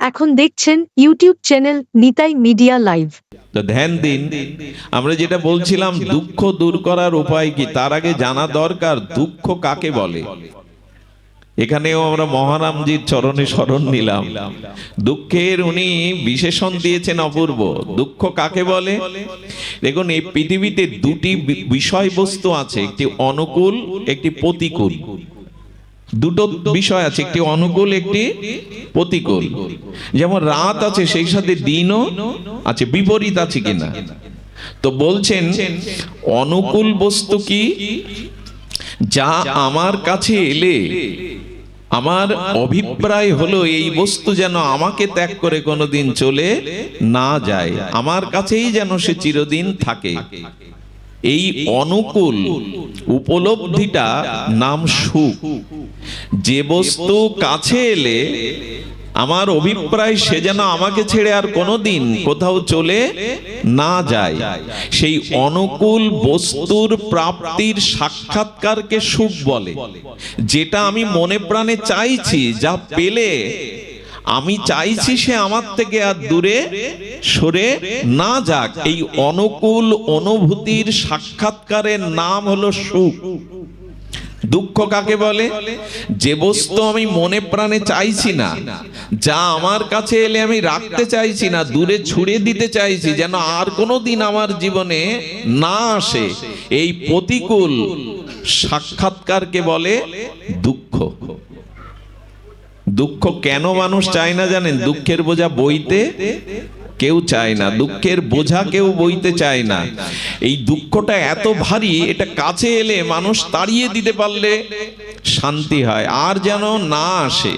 এখন দেখছেন YouTube channel Nitai media live. তো ধ্যান দিন, আমরা যেটা বলছিলাম দুঃখ দূর করার উপায় কি, তার আগে জানা দরকার দুঃখ কাকে বলে। এখানেও আমরা মহারামজির চরণে শরণ নিলাম। দুঃখের উনি বিশেষণ দিয়েছেন অপূর্ব। দুঃখ কাকে বলে? দেখুন, এই পৃথিবীতে দুটি বিষয়বস্তু আছে, একটি অনুকূল, একটি প্রতিকূল। দুটো বিষয় আছে, একটি অনুকূল, একটি প্রতিকূল। যেমন রাত আছে, সেই সাথে দিনও আছে, বিপরীত আছে কিনা। তো বলছেন অনুকূল বস্তু কি, যা আমার কাছে এলে আমার অভিপ্রায় হলো এই বস্তু যেন আমাকে ত্যাগ করে কোনোদিন চলে না যায়, আমার কাছেই যেন সে চিরদিন থাকে। এই অনুকূল উপলব্ধিটা নাম সুখ। যে বস্তু কাছে এলে আমার অভিপ্রায় সে যেন আমাকে ছেড়ে আর কোনোদিন কোথাও চলে না যায়, সেই অনুকূল বস্তুর প্রাপ্তির সাক্ষাৎকারকে সুখ বলে। যেটা আমি মনে প্রাণে চাইছি, যা পেলে আমি চাইছি সে আমার থেকে আর দূরে সরে না যাক, এই অনুকূল অনুভূতির সাক্ষাৎকারের নাম হলো সুখ। দুঃখ কাকে বলে? যে বস্তু আমি মনে প্রাণে চাইছি না, যা আমার কাছে এলে আমি রাখতে চাইছি না, দূরে ছুড়ে দিতে চাইছি, যেন আর কোনোদিন আমার জীবনে না আসে, এই প্রতিকূল সাক্ষাৎকারকে বলে দুঃখ। দুঃখ কেন মানুষ চায় না জানেন? দুঃখের বোঝা বইতে কেউ চায় না, দুঃখের বোঝা কেউ বইতে চায় না। এই দুঃখটা এত ভারী, এটা কাছে এলে মানুষ তাড়িয়ে দিতে পারলে শান্তি হয়, আর যেন না আসে।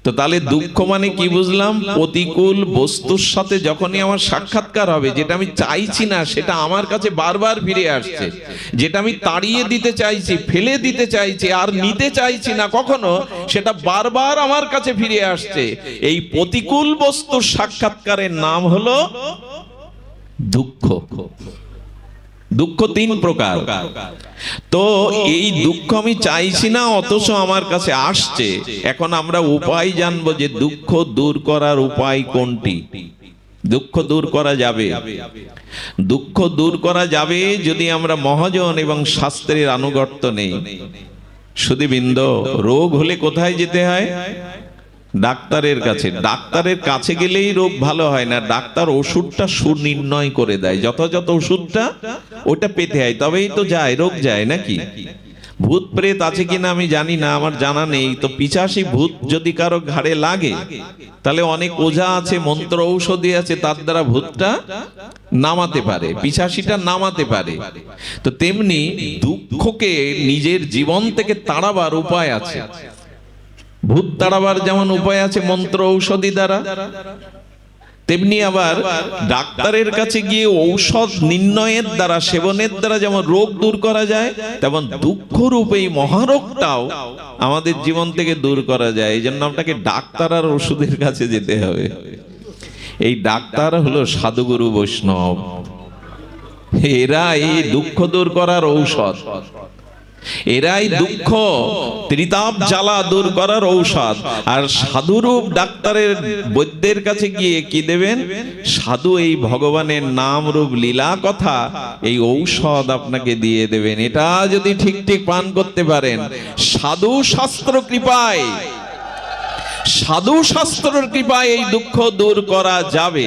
তো তাহলে দুঃখ মানে কি বুঝলাম? প্রতিকূল বস্তুর সাথে যখনই আমার সাক্ষাৎকার হবে, যেটা আমি চাইছি না সেটা আমার কাছে বারবার ফিরে আসছে, যেটা আমি তাড়িয়ে দিতে চাইছি, ফেলে দিতে চাইছি, আর নিতে চাইছি না কখনো, সেটা বারবার আমার কাছে ফিরে আসছে, এই প্রতিকূল বস্তুর সাক্ষাৎকারের নাম হলো দুঃখ। দুঃখ তিন প্রকার। তো এই দুঃখ আমি চাইছি না, অথচ আমার কাছে আসছে। এখন আমরা উপায় জানবো যে দুঃখ দূর করার উপায় কোনটি। দুঃখ দূর করা যাবে, দুঃখ দূর করা যাবে যদি আমরা মহাজন এবং শাস্ত্রের আনুগত্য নেই। সুধীবৃন্দ, রোগ হলে কোথায় যেতে হয়? ডাক্তারের কাছে। ডাক্তারের কাছে গেলেই রোগ ভালো হয় না, ডাক্তার ওষুধটা সুনির্ণয় করে দেয়, যথাযথ ওষুধটা ওটা পেতে হয়, তবেই তো যায়, রোগ যায় নাকি। ভূত প্রেত আছে কিনা আমি জানি না, আমার জানা নেই। তো পিশাচী ভূত যদি কারো ঘাড়ে লাগে, তাহলে অনেক ওঝা আছে, মন্ত্র ঔষধি আছে, তার দ্বারা ভূতটা নামাতে পারে, পিশাচীটা নামাতে পারে। তো তেমনি দুঃখকে নিজের জীবন থেকে তাড়াবার উপায় আছে। ভূত তাড়াবার যেমন উপায় আছে মন্ত্র ঔষধি দ্বারা, তেমনি আবার ডাক্তারের কাছে গিয়ে ঔষধ নির্ণয়ের দ্বারা, সেবনের দ্বারা যেমন রোগ দূর করা যায়, তেমন দুঃখ রূপ এই মহারোগটাও আমাদের জীবন থেকে দূর করা যায়। এই জন্য আপনাকে ডাক্তার আর ওষুধের কাছে যেতে হবে। এই ডাক্তার হলো সাধুগুরু বৈষ্ণব, এরা এই দুঃখ দূর করার ঔষধ, এরাই দুঃখ ত্রিতাপ জ্বালা দূর করার ঔষধ। আর সাধুরূপ ডাক্তারের বৈদ্যের কাছে গিয়ে কি দেবেন? সাধু এই ভগবানের নাম রূপ লীলা কথা, এই ঔষধ আপনাকে দিয়ে দেবেন। এটা যদি ঠিক ঠিক পান করতে পারেন, সাধু শাস্ত্র কৃপায়, সাধু শাস্ত্রের কৃপায় এই দুঃখ দূর করা যাবে।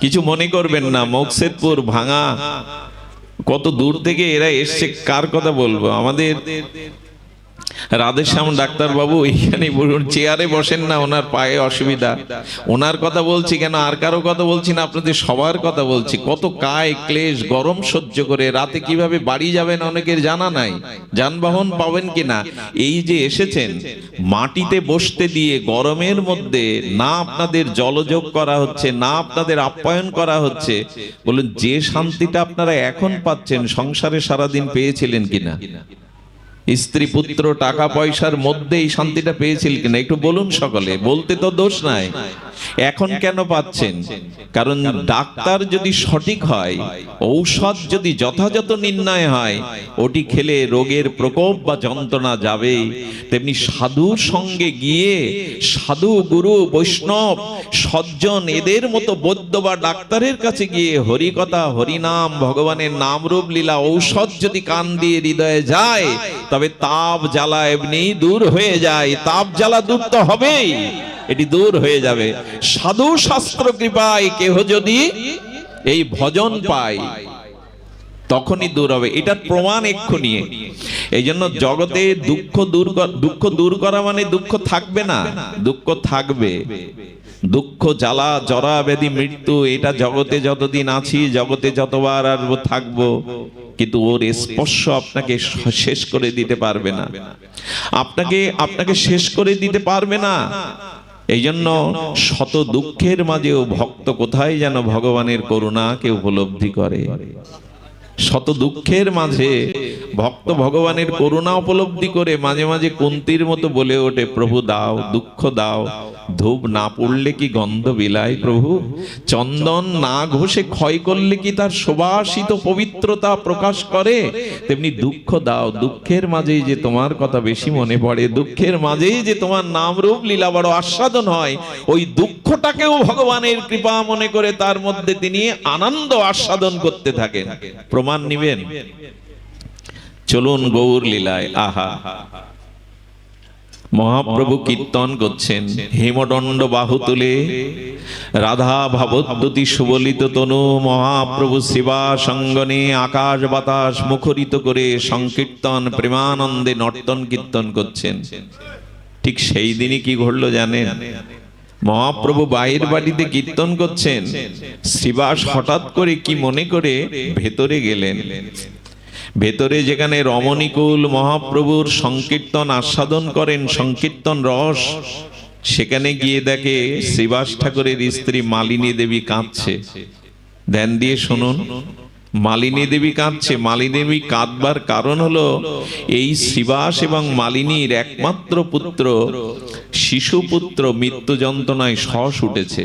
কিছু মনে করবেন না, মোকসেদপুর ভাঙা কত দূর থেকে এরা এসছে, কার কথা বলবো? আমাদের রাধেশ্যাম ডাক্তার বাবু এইখানে চেয়ারে বসেন না, ওনার পায়ে অসুবিধা, ওনার কথা বলছি কেন, আর কারো কথা বলছি না, আপনাদের সবার কথা বলছি। কত কায় ক্লেশ, গরম সহ্য করে রাতে কিভাবে বাড়ি যাবেন অনেকের জানা নাই, যানবাহন পাবেন কিনা। এই যে এসেছেন, মাটিতে বসতে দিয়ে গরমের মধ্যে না আপনাদের জলযোগ করা হচ্ছে, না আপনাদের আপ্যায়ন করা হচ্ছে, বলুন যে শান্তিটা আপনারা এখন পাচ্ছেন, সংসারে সারাদিন পেয়েছিলেন কিনা? স্ত্রী পুত্র টাকা পয়সার মধ্যে এই শান্তিটা পেয়েছিল কিনা? একটু বলুন সকলে, বলতে তো দোষ নাই। এখন কেন পাচ্ছেন? কারণ ডাক্তার যদি সঠিক হয়, ঔষধ যদি যথাযথ নির্ণয় হয়, ওটি খেলে রোগের প্রকোপ বা যন্ত্রণা যাবে। তেমনি সাধুর সঙ্গে গিয়ে সাধু, গুরু, বৈষ্ণব, সজ্জন এদের মতো বৈদ্য বা ডাক্তারের কাছে গিয়ে হরিকথা, হরিনাম, ভগবানের নাম রূপ লীলা ঔষধ যদি কান দিয়ে হৃদয়ে যায়, তবে তাপ জ্বালা এমনি দূর হয়ে যায়। তাপ জ্বালা দূর তো হবেই, এটি দূর হয়ে যাবে সাধু শাস্ত্র কৃপায়। কেহ যদি এই ভজন পায় তখনই দূর হবে, এটার প্রমাণ এক্ষুনি। এই জন্য জগতে দুঃখ দূর করা মানে দুঃখ থাকবে না, দুঃখ থাকবে। দুঃখ, জ্বালা, জরা, ব্যাধি, মৃত্যু, এটা জগতে যতদিন আছি, জগতে যতবার আর থাকবো, কিন্তু ওর স্পর্শ আপনাকে শেষ করে দিতে পারবে না, আপনাকে শেষ করে দিতে পারবে না। এই জন্য শত দুঃখের মাঝেও ভক্ত কোথায় যেন ভগবানের করুণাকে উপলব্ধি করে। শত দুঃখের মাঝে ভক্ত ভগবানের করুণা উপলব্ধি করে মাঝে মাঝে কুন্তির মতো বলে ওঠে, প্রভু দাও, দুঃখ দাও। ধূপ না পড়লে কি গন্ধ বিলায় প্রভু? চন্দন না ঘষে ক্ষয় করলে কি তার সুবাসিত পবিত্রতা প্রকাশ করে? তেমনি দুঃখ দাও, দুঃখের মাঝেই যে তোমার কথা বেশি মনে পড়ে, দুঃখের মাঝেই যে তোমার নাম রূপ লীলা বড় আস্বাদন হয়, ওই দুঃখটাকেও ভগবানের কৃপা মনে করে তার মধ্যে তিনি আনন্দ আস্বাদন করতে থাকেন। প্রমাণ নিবেন? চলুন গৌর লীলায়। আহা, মহাপ্রভু কীর্তন করছেন, হেমদণ্ড বাহু তুলে রাধা ভাবদ্যুতি সুবলিত তনু মহাপ্রভু সেবা সঙ্গনে আকাশ বাতাস মুখরিত করে সংকীর্তন প্রেমানন্দে নর্তন কীর্তন করছেন। ঠিক সেই দিনই কি ঘটলো জানেন? মহাপ্রভু বাইরের বাড়িতে কীর্তন করছেন, শ্রীবাস হঠাৎ করে কি মনে করে ভেতরে গেলেন। ভেতরে যেখানে রমণীকুল মহাপ্রভুর সংকীর্তন আস্বাদন করেন, সংকীর্তন রস, সেখানে গিয়ে দেখে শ্রীবাস ঠাকুরের স্ত্রী মালিনী দেবী কাঁদছে। ধ্যান দিয়ে শুনুন, মালিনী দেবী কাঁদছে। মালিনী দেবী কাঁদবার কারণ হলো এই শ্রীবাস এবং মালিনীর একমাত্র পুত্র, শিশুপুত্র মৃত্যু যন্ত্রণায় শ্বাস উঠেছে।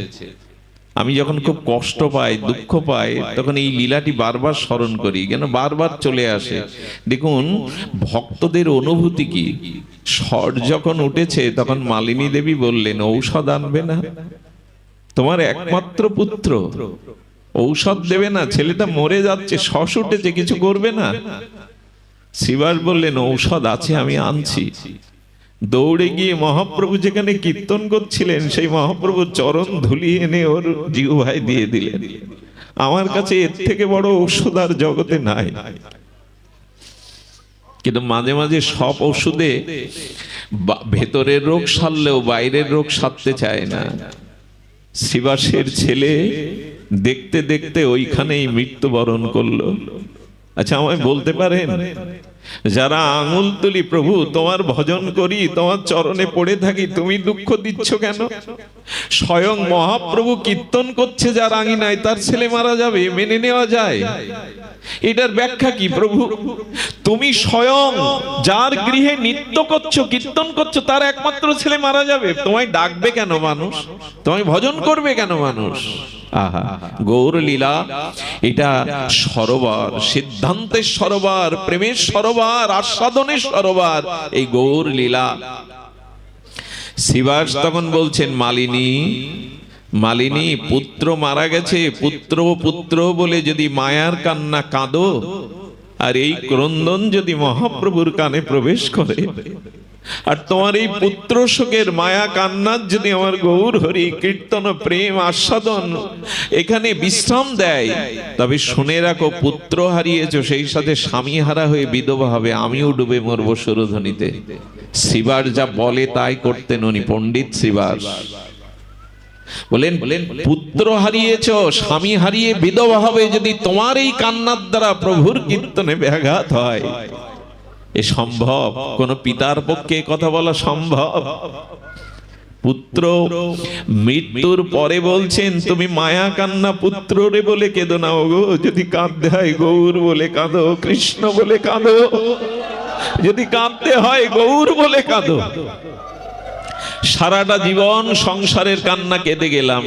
আমি যখন খুব কষ্ট পাই, দুঃখ পাই, তখন এই লীলাটি বারবার স্মরণ করি, কেন বারবার চলে আসে। দেখুন ভক্তদের অনুভূতি কি। স্বর যখন উঠেছে তখন মালিনী দেবী বললেন, ঔষধ আনবে না? তোমার একমাত্র পুত্র, ঔষধ দেবে না? ছেলেটা মরে যাচ্ছে, শ্বাস উঠেছে, কিছু করবে না? শ্রীবাস বললেন, ঔষধ আছে, আমি আনছি। দৌড়ে গিয়ে মহাপ্রভু যেখানে কীর্তন করছিলেন সেই মহাপ্রভুর চরণ ধুলি এনে ওর জিহ্বায় দিয়ে দিলেন। আমার কাছে এর থেকে বড় ঔষধ আর জগতে নাই। কিন্তু মাঝে মাঝে সব ওষুধে ভেতরের রোগ সারলেও বাইরের রোগ সারতে চায় না। শ্রীবাসের ছেলে দেখতে দেখতে ওইখানেই মৃত্যুবরণ করলো। আচ্ছা, আমায় বলতে পারেন, যারা আঙুল তুলি, প্রভু তোমার ভজন করি, তোমার চরণে পড়ে থাকি, তুমি দুঃখ দিচ্ছ কেন? স্বয়ং মহাপ্রভু কীর্তন করছে যার আঙিনায়, তার ছেলে মারা যাবে, মেনে নেওয়া যায়? এটার ব্যাখ্যা কি প্রভু? তুমি স্বয়ং যার গৃহে নিত্য করছো, কীর্তন করছো, তার একমাত্র ছেলে মারা যাবে, তোমায় ডাকবে কেন মানুষ? তোমায় ভজন করবে কেন মানুষ? আহা, গৌর লীলা এটা সরোবর, সিদ্ধান্তের সরোবর, প্রেমের সরোবর, আস্বাদনের সরোবর এই গৌর লীলা। শ্রীবাস তখন বলছেন, মালিনী, মালিনী, পুত্র মারা গেছে, পুত্র পুত্র বলে যদি মায়ার কান্না কাঁদো, আর এই ক্রন্দন যদি মহাপ্রভুর কানে প্রবেশ করে, আর তোমার এই পুত্র শোকের মায়া কান্নার যদি আমার গৌর হরি কীর্তন প্রেম আস্বাদন এখানে বিশ্রাম দেয়, তবে শুনে রাখো, পুত্র হারিয়েছো, সেই সাথে স্বামী হারা হয়ে বিধবা হবে, আমিও ডুবে মরবো সুরধ্বনিতে। শ্রীবাস যা বলে তাই করতেন উনি, পণ্ডিত শ্রীবাস। বলেন, পুত্র হারিয়েছ, স্বামী হারিয়ে বিধবা হবে, যদি তোমার এই কান্নার দ্বারা প্রভুর কীর্তনে ব্যাঘাত হয়, এ সম্ভব? কোন পিতার পক্ষে কথা বলা সম্ভব? পুত্র মৃত্যুর পরে বলছেন, তুমি মায়া কান্না পুত্র রে বলে কেঁদো না গো, যদি কাঁদতে হয় গৌর বলে কাঁদো, কৃষ্ণ বলে কাঁদো, যদি কাঁদতে হয় গৌর বলে কাঁদো। সারাটা জীবন সংসারের কান্না কেঁদে গেলাম,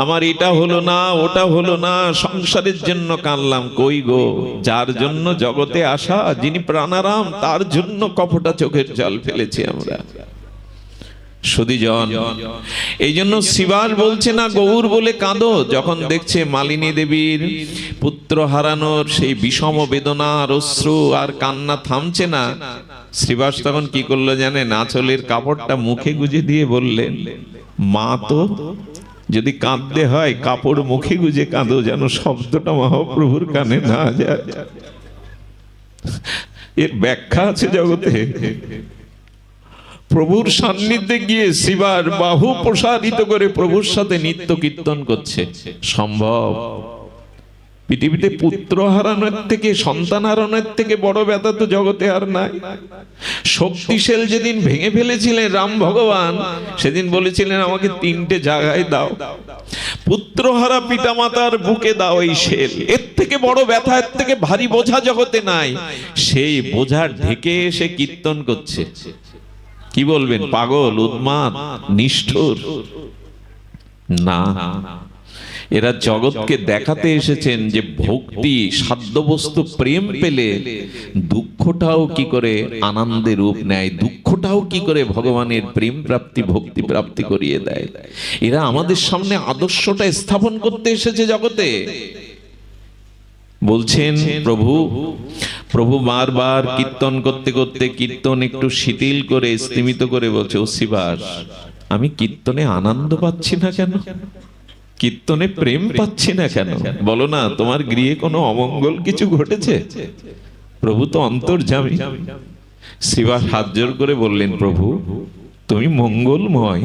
আমার এটা হলো না, ওটা হলো না, সংসারের জন্য কাঁদলাম। কই গো, যার জন্য জগতে আসা, যিনি প্রাণারাম, তার জন্য কপটা চোখের জল ফেলেছি আমরা। সুধীজন, এই জন্য শিবাস বলছে না গৌর বলে কাঁদো। যখন দেখছে মালিনী দেবীর পুত্র হারানোর সেই বিষম বেদনার অশ্রু আর কান্না থামছে না, শিবাস তখন কি করলো জানেন? আঁচলের কাপড়টা মুখে গুজে দিয়ে বললেন, মা তো যদি কাঁদতে হয় কাপড় মুখে গুজে কাঁদো, যেন শব্দটা মহাপ্রভুর কানে না যায়। এর ব্যাখ্যা আছে জগতে। প্রভুর সান্নিধ্যে গিয়ে শিবার বাহু প্রসারিত করে প্রভুর সাথে নিত্য কীর্তন করছে সম্ভব? পৃথিবীতে পুত্র হারানোর থেকে, সন্তান হারানোর থেকে বড় ব্যথা তো জগতে আর নাই। শক্তিশাল যেদিন ভেঙে ফেলেছিলেন রাম ভগবান, সেদিন বলেছিলেন আমাকে 3টে জায়গায় দাও, পুত্রহারা পিতামাতার বুকে দাও এই শেল। এর থেকে বড় ব্যথা, এর থেকে ভারী বোঝা জগতে নাই। সেই বোঝা ঢেকে এসে কীর্তন করছে। কি বলবেন? পাগল, উন্মাদ, নিষ্ঠুর? না, এরা জগৎকে দেখাতে এসেছেন যে ভক্তি, সাধ্যবস্তু প্রেম পেলে দুঃখটাও কি করে আনন্দে রূপ নেয়, দুঃখটাও কি করে ভগবানের প্রেম প্রাপ্তি, ভক্তি প্রাপ্তি করিয়ে দেয়। এরা আমাদের সামনে আদর্শটা স্থাপন করতে এসেছে জগতে। বলছেন প্রভু বারবার কীর্তন করতে করতে কীর্তন একটু শিথিল করে, স্তিমিত করে বলছে, ও শিবাস, আমি কীর্তনে আনন্দ পাচ্ছি না কেন? কীর্তনে প্রেম পাচ্ছি না কেন? বলো না, তোমার গৃহে কোনো অমঙ্গল কিছু ঘটেছে? প্রভু তো অন্তর্যামী। শিবাস হাত জোর করে বললেন, প্রভু তুমি মঙ্গলময়,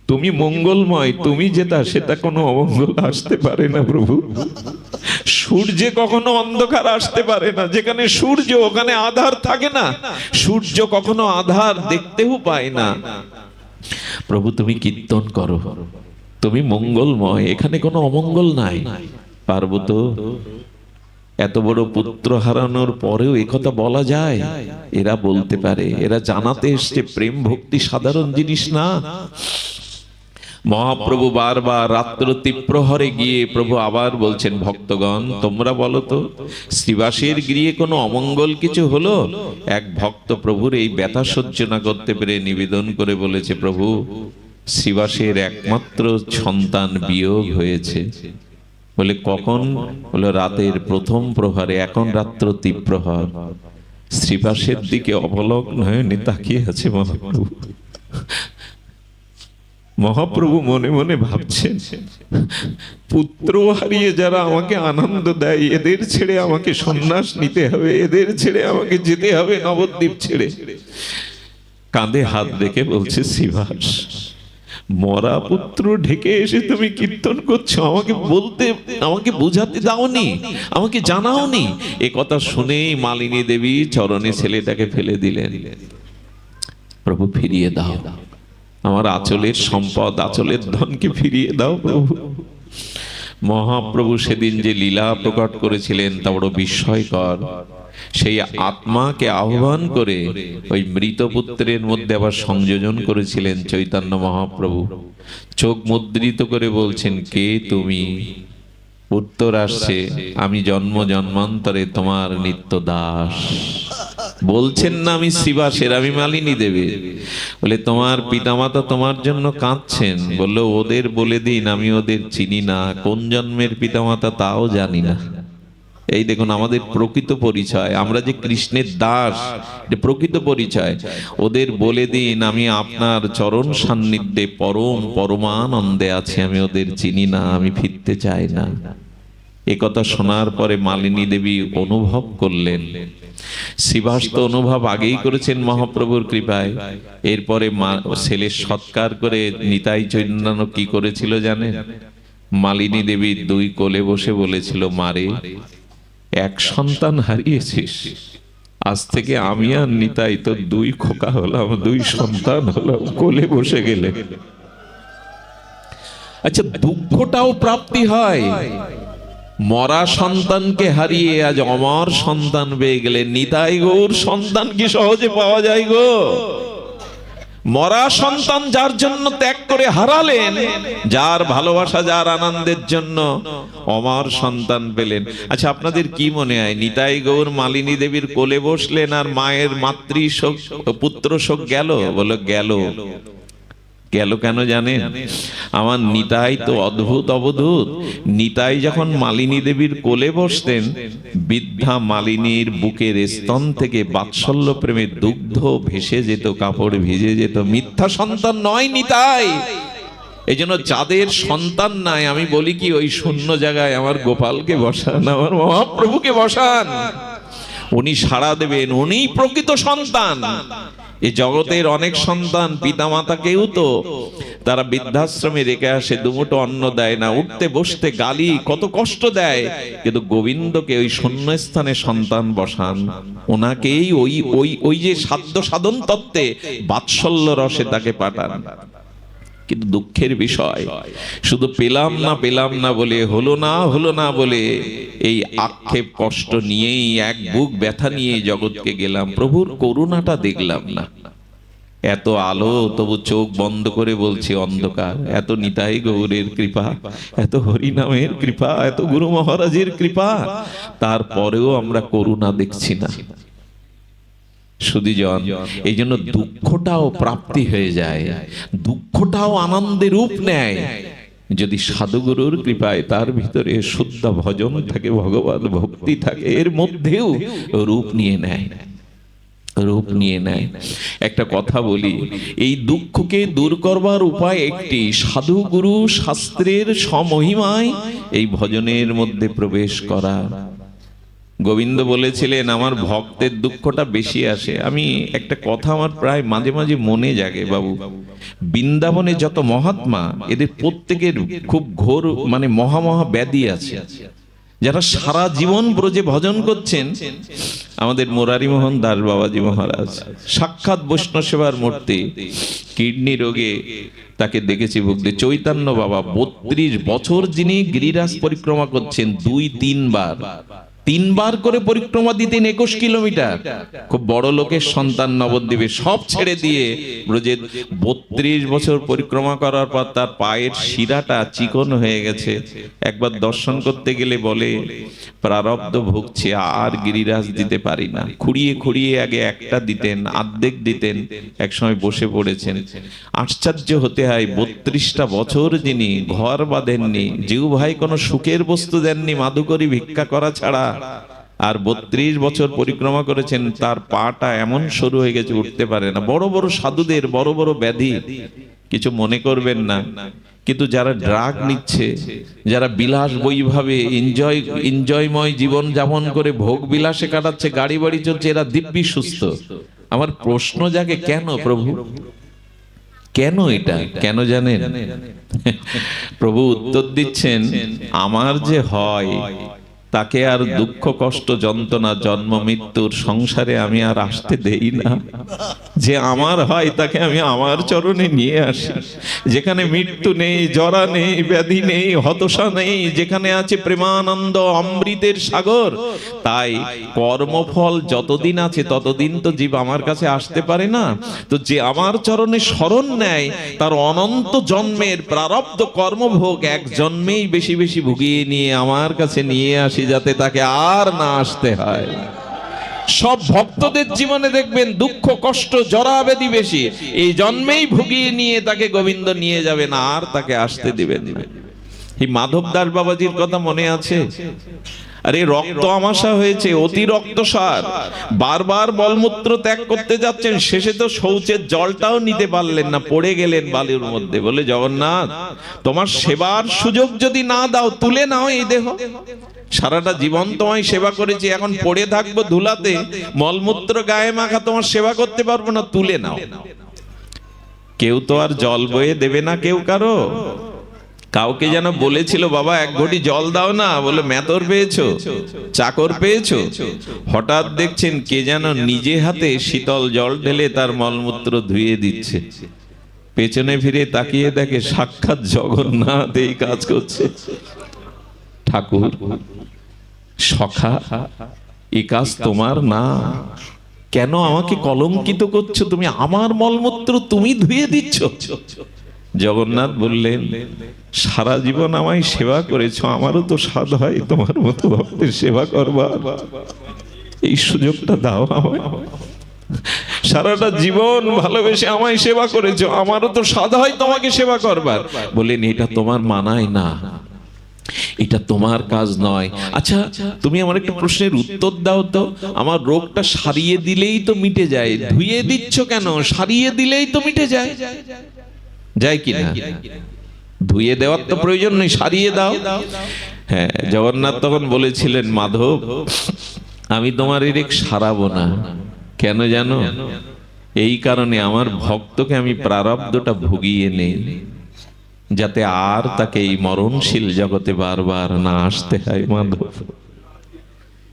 তুমি মঙ্গলময়, তুমি যেটা সেটা কোনো অমঙ্গল আসতে পারে না প্রভু। সূর্যে কখনো অন্ধকার আসতে পারে না, যেখানে সূর্য ওখানে আধার থাকে না। সূর্য কখনো আধার দেখতেও পায় না। প্রভু তুমি কীর্তন করো, তুমি মঙ্গলময়, এখানে কোনো অমঙ্গল নাই। পারবো তো? এত বড় পুত্র হারানোর পরেও একথা বলা যায়? এরা বলতে পারে, এরা জানাতে এসছে প্রেম ভক্তি সাধারণ জিনিস না। মহাপ্রভু বারবার রাত্র তীব্রহরে গিয়ে প্রভু আবার বলছেন, ভক্তগণ তোমরা বলো তো, শ্রীবাসের গৃহে কোনো অমঙ্গল কিছু হলো? এক ভক্ত প্রভুর এই ব্যথা সহ্য না করতে পেরে নিবেদন করে বলেছে, প্রভু শ্রীবাসের একমাত্র সন্তান বিয়োগ হয়েছে। বলে কখন? বলে রাতের প্রথম প্রহরে, এখন রাত্র তীব্রহর। শ্রীবাসের দিকে অবলগ্ন হয়ে তাকিয়ে আছে মহাপ্রভু। মহাপ্রভু মনে মনে ভাবছেন, পুত্র হারিয়ে যারা আমাকে আনন্দ দেয়, এদের ছেড়ে আমাকে সন্ন্যাস নিতে হবে, এদের ছেড়ে আমাকে যেতে হবে নবদ্বীপ ছেড়ে। কাঁধে হাত রেখে বলছে, শিবাস মরা পুত্র ঢেকে এসে তুমি কীর্তন করছো, আমাকে বোঝাতে দাওনি, আমাকে জানাওনি। এ কথা শুনেই মালিনী দেবী চরণে ছেলেটাকে ফেলে দিলেন। প্রভু ফিরিয়ে দাও আমার আঁচলের সম্পদ, আঁচলের ধনকে ফিরিয়ে দাও প্রভু। মহাপ্রভু সেদিন যে লীলা প্রকট করেছিলেন তা বড় বিস্ময়কর। সেই আত্মাকে আহ্বান করে ওই মৃত পুত্রের মধ্যে আবার সংযোজন করেছিলেন চৈতন্য মহাপ্রভু। চোখ মুদ্রিত করে বলছেন, কে তুমি? উত্তর আসছে, আমি জন্ম জন্মান্তরে তোমার নিত্য দাস। বলছেন না আমি শ্রীবাসের, আমি মালিনী দেবী। বলে তোমার পিতামাতা তোমার জন্য কাঁদছেন। বললো ওদের বলে দিন আমি ওদের চিনি না, কোন জন্মের পিতামাতা তাও জানি না। এই দেখুন আমাদের প্রকৃত পরিচয়, আমরা যে কৃষ্ণের দাস, এটা প্রকৃত পরিচয়। ওদের বলে দিন আমি আপনার চরণ সান্নিধ্যে পরমানন্দে আছি, আমি ওদের চিনি না, আমি ফিরতে চাই না। এ কথা শোনার পরে মালিনী দেবী অনুভব করলেন। শ্রীবাস তো অনুভব আগেই করেছেন মহাপ্রভুর কৃপায়। এরপরে ছেলের সৎকার করে নিতাই চৈতন্য কি করেছিল জানেন? মালিনী দেবীর 2 কোলে বসে বলেছিল, মারে এক সন্তান হারিয়েছিস, আজ থেকে আমি আর নিতাই তো 2 খোকা হলাম, 2 সন্তান হলাম, কোলে বসে গেলে। আচ্ছা দুঃখটাও প্রাপ্তি হয়। মরা সন্তানকে হারিয়ে আজ অমর সন্তান পেয়ে গেলে, নিতাই গৌর সন্তান কি সহজে পাওয়া যায় গো? মরা সন্তান যার জন্য ত্যাগ করে হারালেন, যার ভালোবাসা যার আনন্দের জন্য অমর সন্তান পেলেন। আচ্ছা, আপনাদের কি মনে হয় নিতাই গৌর মালিনী দেবীর কোলে বসলেন আর মায়ের মাতৃ শোক পুত্র শোক গেল? বলো গেল। গেল কেন জানেন? আমার নিতাই তো অদ্ভুত অবধূত। নিতাই যখন মালিনী দেবীর কোলে বসতেন, বৃদ্ধা মালিনীর বুকের স্তন থেকে বাৎসল্য প্রেমের দুগ্ধ ভেসে যেত, কাপড় ভিজে যেত। মিথ্যা সন্তান নয় নিতাই। এই জন্য যাদের সন্তান নাই, আমি বলি কি, ওই শূন্য জায়গায় আমার গোপালকে বসান, আমার মহাপ্রভুকে বসান, উনি সাড়া দেবেন, উনি প্রকৃত সন্তান। এই জগতের অনেক সন্তান পিতামাতাকেও তো তারা বৃদ্ধাশ্রমে রেখে আসে, দুমুঠো অন্ন দেয় না, উঠতে বসতে গালি, কত কষ্ট দেয়, কিন্তু গোবিন্দকে ওই শূন্যস্থানে সন্তান বসান, ওনাকেই ওই ওই ওই যে সাধ্য সাধন তত্ত্বে বাৎসল্য রসে তাকে পাঠান। কিন্তু দুঃখের বিষয়, শুধু পেলাম না বলে, হলো না বলে এই আক্ষেপ কষ্ট নিয়েই, এক বুক ব্যথা নিয়ে জগৎকে গেলাম, প্রভুর করুণাটা দেখলাম না। এত আলো তবু চোখ বন্ধ করে বলছি অন্ধকার। এত নিতাই গৌরের কৃপা, এত হরিনামের কৃপা, এত গুরু মহারাজের কৃপা, তারপরেও আমরা করুণা দেখছি না। সুধীজন, এই জন্য দুঃখটাও প্রাপ্তি হয়ে যায়, দুঃখটাও আনন্দের রূপ নেয় যদি সাধুগুরুর কৃপায় তার ভিতরে শুদ্ধ ভজন থাকে, ভগবান ভক্তি থাকে, এর মধ্যেও রূপ নিয়ে নেয়, রূপ নিয়ে নেয়। একটা কথা বলি, এই দুঃখকে দূর করবার উপায় একটি, সাধুগুরু শাস্ত্রের সমহিমায় এই ভজনের মধ্যে প্রবেশ করা। গোবিন্দ বলেছিলেন, আমার ভক্তের দুঃখটা বেশি আসে। আমি একটা কথা আমার প্রায় মাঝে মাঝে মনে জাগে, বাবু, বৃন্দাবনে যত মহাত্মা, এদের প্রত্যেকের খুব ঘোর মানে মহা ব্যাধি আছে। যারা সারা জীবন ব্রজে ভজন করছেন, আমাদের মুরারি মোহন দাস বাবাজি মহারাজ সাক্ষাৎ বৈষ্ণব সেবার মূর্তি, কিডনি রোগে তাকে দেখেছি ভুগতে। চৈতন্য বাবা 32 বছর যিনি গিরিরাজ পরিক্রমা করছেন, 3বার করে পরিক্রমা দিতেন 21 কিলোমিটার। খুব বড় লোকের সন্তান, নবদ্বীপে সব ছেড়ে দিয়ে ব্রজে 32 বছর পরিক্রমা করার পর তার পায়ের শিরাটা চিকন হয়ে গেছে। একবার দর্শন করতে গেলে বলে, প্রারব্ধ ভুগছে, আর গিরিরাজ দিতে পারি না। খুঁড়িয়ে আগে একটা দিতেন, অর্ধেক দিতেন, একসময় বসে পড়েছেন। আশ্চর্য হতে হয়, 32টা বছর যিনি ঘর বাঁধেননি, জিউ ভাই কোনো সুখের বস্তু দেননি মাধুকরী ভিক্ষা করা ছাড়া, আর 32 বছর পরিক্রমা করেছেন, তার পাটা এমন সরু হয়ে গেছে, উঠতে পারে না। বড় বড় সাধুদের বড় বড় ব্যাধি, কিছু মনে করবেন না। কিন্তু যারা ড্রাগ নিচ্ছে, যারা বিলাস বৈভাবে এনজয়ময় জীবন যাপন করে ভোগ বিলাসে কাটাচ্ছে, গাড়ি বাড়ি চলছে, এরা দিব্যি সুস্থ। আমার প্রশ্ন জাগে, কেন প্রভু, কেন এটা, কেন জানেন? প্রভু উত্তর দিচ্ছেন, আমার যে হয় তাকে আর দুঃখ কষ্ট যন্ত্রণা জন্ম মৃত্যুর সংসারে আমি আর আসতে দেই না। যে আমার হয় তাকে আমি আমার চরণে নিয়ে আসি। যেখানে মৃত্যু নেই, জরা নেই, ব্যাধি নেই, হতাশা নেই, যেখানে আছে প্রেমানন্দ অমৃতের সাগর। তাই কর্মফল যতদিন আছে ততদিন তো জীব আমার কাছে আসতে পারে না। তো যে আমার চরণে শরণ নেয়, তার অনন্ত জন্মের প্রারব্ধ কর্মভোগ এক জন্মেই বেশি বেশি ভুগিয়ে নিয়ে আমার কাছে নিয়ে আসি, যাতে তাকে আর না আসতে হয়। সব ভক্তদের জীবনে দেখবেন দুঃখ কষ্ট জরা ব্যাধি বেশি, এই জন্মেই ভুগিয়ে নিয়ে তাকে গোবিন্দ নিয়ে যাবেন, আর তাকে আসতে দিবেন না। এই মাধব দাস বাবাজির কথা মনে আছে? আরে রক্ত আমাশা হয়েছে, অতি রক্তসার, বারবার মলমূত্র ত্যাগ করতে যাচ্ছেন, শেষে তো শৌচের জলটাও নিতে পারলেন না, পড়ে গেলেন বালির মধ্যে। বলে, জগন্নাথ, তোমার সেবার সুযোগ যদি না দাও, তুলে নাও এই দেহ। সারাটা জীবন তোমায় সেবা করেছি, এখন পড়ে থাকবো ধুলাতে, মলমূত্র গায়ে মাখা, তোমার সেবা করতে পারবো না, তুলে নাও। কেউ তো আর জল বয়ে দেবে না কেউ কারো। কাউকে যেন বলেছিল, বাবা এক ঘটি জল দাও না, বলে মেতর পেয়েছো, চাকর পেয়েছো। হঠাৎ দেখছেন কে যেন নিজে হাতে শীতল জল ঢেলে তার মলমূত্র ধুয়ে দিচ্ছে। পেছনে ফিরে তাকিয়ে দেখে সাক্ষাৎ জগন্নাথ এই কাজ করছে। ঠাকুর, সখা, এই কাজ তোমার না, কেন আমাকে কলঙ্কিত করছো? তুমি আমার মলমূত্র তুমি ধুয়ে দিচ্ছ। জগন্নাথ বললেন, সারা জীবন আমায় সেবা করেছো, আমারও তো স্বাদ হয় তোমার মতো ভক্তের সেবা করবার, এই সুযোগটা দাও আমায়। সারাটা জীবন ভালোবেসে আমায় সেবা করেছো, আমারও তো স্বাদ হয় তোমাকে সেবা করবার। বললেন, এটা তোমার মানায় না, এটা তোমার কাজ নয়। আচ্ছা, তুমি আমার একটা প্রশ্নের উত্তর দাও তো। আমার রোগটা সারিয়ে দিলেই তো মিটে যায়, ধুয়ে দিচ্ছ কেন? সারিয়ে দিলেই তো মিটে যায়, যায় কি না? ধুয়ে দেওয়ার তো প্রয়োজন নেই, সারিয়ে দাও। হ্যাঁ, জগন্নাথ তখন বলেছিলেন, মাধব, আমি তোমার এরেক সারাবো না। কেন জানো? এই কারণে আমার ভক্তকে আমি প্রারব্ধটা ভুগিয়ে নেই, যাতে আর তাকে এই মরণশীল জগতে বারবার না আসতে হয়। মাধব,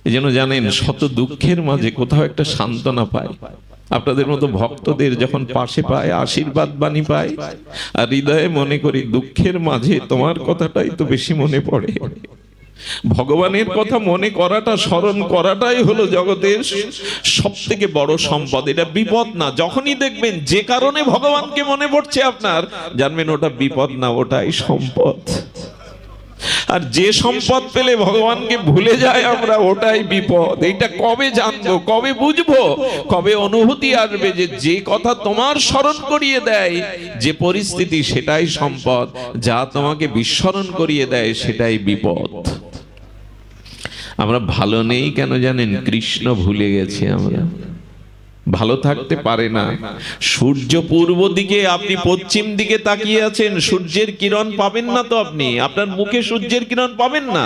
এই জন্য জানেন, শত দুঃখের মাঝে কোথাও একটা সান্ত্বনা পায়। আপনাদের মতো ভক্তদের যখন পাশে পায়, আশীর্বাদ বাণী পায়, আর হৃদয়ে মনে করি দুঃখের মাঝে তোমার কথাটাই তো বেশি মনে পড়ে। ভগবানের কথা মনে করাটা, স্মরণ করাটাই হলো জগতের সব থেকে বড় সম্পদ। এটা বিপদ না। যখনই দেখবেন যে কারণে ভগবানকে মনে পড়ছে আপনার, জানবেন ওটা বিপদ না, ওটাই সম্পদ। আর যে সম্পদ পেলে ভগবানকে ভুলে যায় আমরা, ওটাই বিপদ। এইটা কবে জানবো, কবে বুঝবো, কবে অনুভূতি আসবে যে যে কথা তোমার স্মরণ করিয়ে দেয় যে পরিস্থিতি, সেটাই সম্পদ, যা তোমাকে বিস্মরণ করিয়ে দেয় সেটাই বিপদ। আমরা ভালো নেই কেন জানেন? কৃষ্ণ ভুলে গেছি আমরা। ভালো থাকতে পারে না। সূর্য পূর্ব দিকে, আপনি পশ্চিম দিকে তাকিয়ে আছেন, সূর্যের কিরণ পাবেন না তো আপনি, আপনার মুখে সূর্যের কিরণ পাবেন না।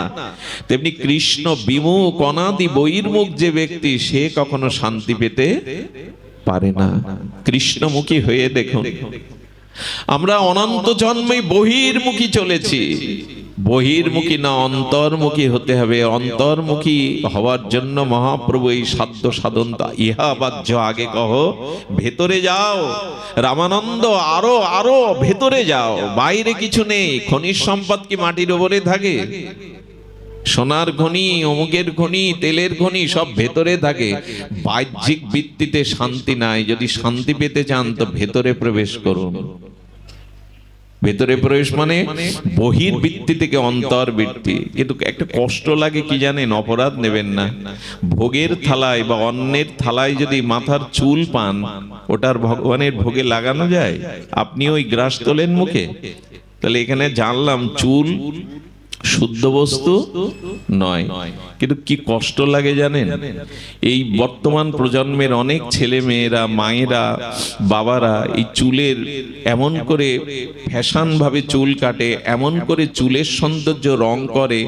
তেমনি কৃষ্ণ বিমুখ, অনাদি বহির্মুখ যে ব্যক্তি, সে কখনো শান্তি পেতে পারে না। কৃষ্ণমুখী হয়ে দেখুন, আমরা অনন্ত জন্মে বহির্মুখী চলেছি। বহির্মুখী না, অন্তর্মুখী হতে হবে। অন্তর্মুখী হওয়ার জন্য মহাপ্রভু এই সাধ্য সাধনতা, ইহা বাহ্য আগে কহ, ভেতরে যাও। রামানন্দ, আরো আরো ভেতরে যাও, বাইরে কিছু নেই। খনিজ সম্পদ কি মাটির উপরে থাকে? সোনার খনি, অমুকের খনি, তেলের খনি সব ভেতরে থাকে। বাহ্যিক ভিত্তিতে শান্তি নাই। যদি শান্তি পেতে চান তো ভেতরে প্রবেশ করুন। ভেতরে প্রবেশ মানে বহির্বৃত্তি থেকে অন্তর্বৃত্তি। কিন্তু একটা কষ্ট লাগে কি জানেন? অপরাধ নেবেন না। ভোগের থালায় বা অন্যের থালায় যদি মাথার চুল পান, ওটার ভগবানের ভোগে লাগানো যায়? আপনি ওই গ্রাস তোলেন মুখে, তাহলে এখানে জানলাম চুল শুদ্ধ বস্তু নয়। কিন্তু কি কষ্ট লাগে জানেন? এই বর্তমান প্রজন্মের অনেক ছেলে মেয়েরা, মায়েরা, বাবারা এই চুলের এমন করে ফ্যাশন ভাবে চুল কাটে, এমন করে চুলের সৌন্দর্য রং করে।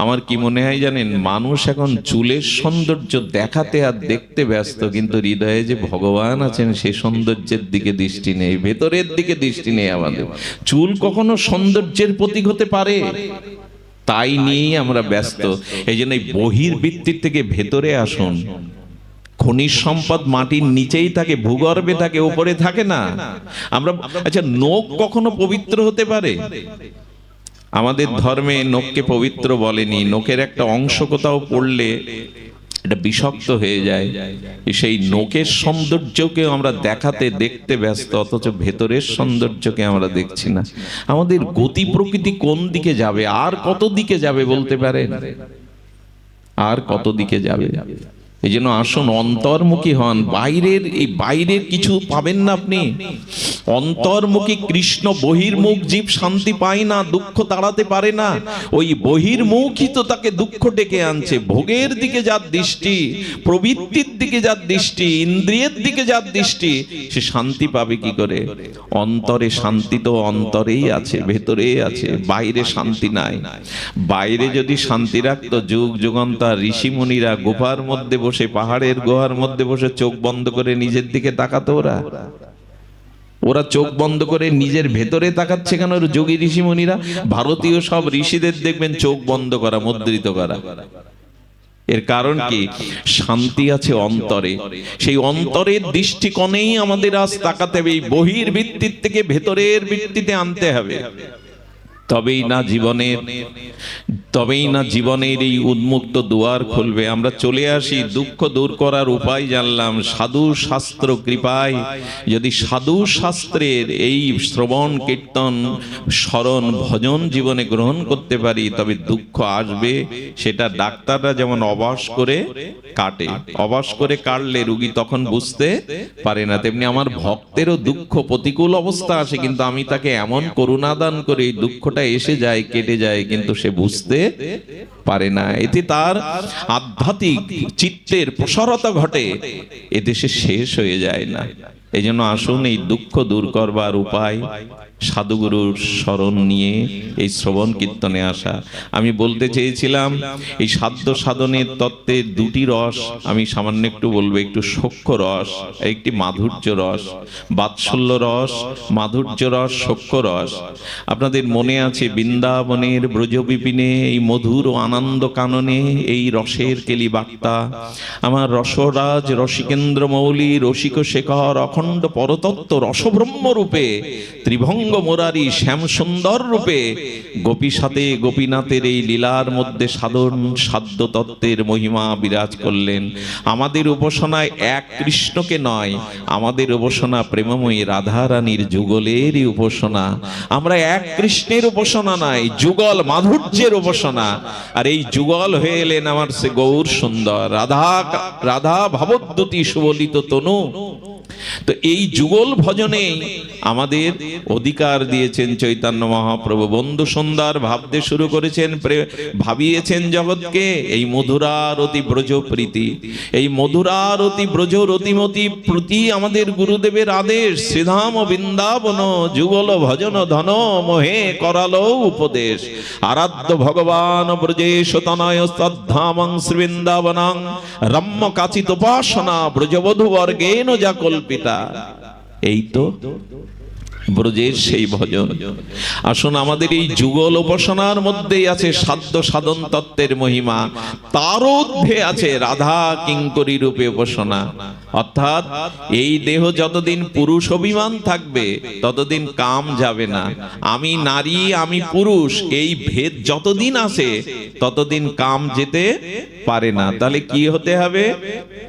আমার কি মনে হয় জানেন? মানুষ এখন চুলের সৌন্দর্য দেখাতে আর দেখতে ব্যস্ত, কিন্তু হৃদয়ে যে ভগবান আছেন সে সৌন্দর্যের দিকে দৃষ্টি নেই, ভেতরের দিকে দৃষ্টি নেই আমাদের। চুল কখনো সৌন্দর্যের প্রতীক হতে পারে? তাই নিয়েই আমরা ব্যস্ত। এই জন্য বহির্বৃত্তির থেকে ভেতরে আসুন। খনিজ সম্পদ মাটির নিচেই থাকে, ভূগর্ভে থাকে, উপরে থাকে না। আমরা, আচ্ছা, নখ কখনো পবিত্র হতে পারে? আমাদের ধর্মে নখকে পবিত্র বলেনি। নখের একটা অংশ কোথাও পড়লে এটা বিষাক্ত হয়ে যায়। সেই নখের সৌন্দর্যকে আমরা দেখাতে দেখতে ব্যস্ত, অথচ ভেতরের সৌন্দর্যকে আমরা দেখছি না। আমাদের গতি প্রকৃতি কোন দিকে যাবে? আর কত দিকে যাবে বলতে পারেন? আর কত দিকে যাবে? এই জন্য আসুন, অন্তর্মুখী হন। বাইরের এই বাইরের কিছু পাবেন না আপনি। অন্তর্মুখী কৃষ্ণ। বহির্মুখ জীব শান্তি পায় না, দুঃখ তাড়াতে পারে না। ওই বহির্মুখী তো তাকে দুঃখ ডেকে আনছে। ভোগের দিকে যার দৃষ্টি, প্রবৃত্তির দিকে যার দৃষ্টি, ইন্দ্রিয়ের দিকে যার দৃষ্টি, সে শান্তি পাবে কি করে? অন্তরে শান্তি তো অন্তরেই আছে, ভেতরেই আছে, বাইরে শান্তি নাই। বাইরে যদি শান্তি রাখতো, যুগ যুগান্তর ঋষিমুনিরা গুফার মধ্যে বসে, পাহাড়ের গুহার মধ্যে বসে চোখ বন্ধ করে নিজের দিকে তাকাতো। ওরা চোখ বন্ধ করে নিজের ভেতরে তাকাচ্ছে কেন? যোগী ঋষিমুনিরা, ভারতীয় সব ঋষিদের দেখবেন চোখ বন্ধ করা, মুদ্রিত করা। এর কারণ কি? শান্তি আছে অন্তরে। সেই অন্তরের দৃষ্টিকোণেই আমাদের আজ তাকাতে হবে। এই বহির্বৃত্তির থেকে ভেতরের বৃত্তিতে আনতে হবে। তবেই না জীবনের এই উন্মুক্ত দুয়ার খুলবে। আমরা চলে আসি, দুঃখ দূর করার উপায় জানলাম সাধু শাস্ত্র কৃপায়। যদি সাধু শাস্ত্রের এই শ্রবণ কীর্তন স্মরণ ভজন জীবনে গ্রহণ করতে পারি, তবে দুঃখ আসবে। সেটা ডাক্তাররা যেমন অবাস করে কাটে, অবাস করে কাটলে রোগী তখন বুঝতে পারে না, তেমনি আমার ভক্তেরও দুঃখ প্রতিকূল অবস্থা আসে, কিন্তু আমি তাকে এমন করুণা দান করে এই দুঃখটা এসে যায়, কেটে যায়, কিন্তু সে বুঝতে পারে না। এতে তার আধ্যাত্মিক চিত্তের প্রসারতা ঘটে, এতে সে শেষ হয়ে যায় না। এই জন্য আসুন, এই দুঃখ দূর করবার উপায় সাধুগুরুর স্মরণ নিয়ে এই শ্রবণ কীর্তনে আসা। আমি বলতে চেয়েছিলাম এই সাধ্য সাধনের তত্ত্বের দুটি রস আমি সামান্য একটু বলবো, একটু সখ্য রস, একটি মাধুর্য রস। বাৎসল্য রস, মাধুর্য রস, সখ্য রস। আপনাদের মনে আছে বৃন্দাবনের ব্রজবিপিনে এই মধুর ও আনন্দ কাননে এই রসের কেলি বার্তা। আমার রসরাজ রসিকেন্দ্র মৌলি রসিক শেখর অখণ্ড পরতত্ত্ব রসব্রহ্ম রূপে ত্রিভঙ্গ মুরারি শ্যাম সুন্দর রূপে গোপী সাথে গোপীনাথের এই লীলার মধ্যে সাধন সাধ্য তত্ত্বের মহিমা বিরাজ করলেন। আমাদের উপাসনায় এক কৃষ্ণকে নয়, আমাদের উপাসনা প্রেমময়ী রাধা রানীর যুগলেরই উপাসনা। আমরা এক কৃষ্ণের উপাসনা নয়, যুগল মাধুর্যের উপাসনা। আর এই যুগল হয়ে এলেন আমার সে গৌর সুন্দর রাধা ভাবদ্যুতি সুবলিত তনু। তো এই যুগল ভজনে আমাদের অধিকার দিয়েছেন চৈতন্য মহাপ্রভু। বন্ধু সুন্দর ভাবতে শুরু করেছেন, ভাবিয়েছেন জগৎকে এই মধুরারতি ব্রজ প্রীতি। এই মধুরারতি ব্রজ রতিমতি প্রতি আমাদের গুরুদেবের আদেশ। শ্রীধাম বৃন্দাবন যুগল ভজন ধন মোহে করালো উপদেশ। আরাধ্য ভগবান ব্রজেশ তনয় শ্রদ্ধামং শ্রীবৃন্দাবনং রম্য কাচিত উপাসনা ব্রজবধূ বর্গেন যা কল্পিতা। এই তো ব্রজের সেই ভজন। আসুন, আমাদের এই যুগল উপাসনার মধ্যেই আছে সাধ্য সাধন তত্ত্বের মহিমা, তার ঊর্ধ্বে আছে রাধা কিঙ্করী রূপে উপাসনা। অর্থাৎ এই দেহ যতদিন পুরুষ অভিমান থাকবে ততদিন কাম যাবে না। আমি নারী আমি পুরুষ এই ভেদ যতদিন আছে ততদিন কাম যেতে পারে না। তাহলে কি হতে হবে?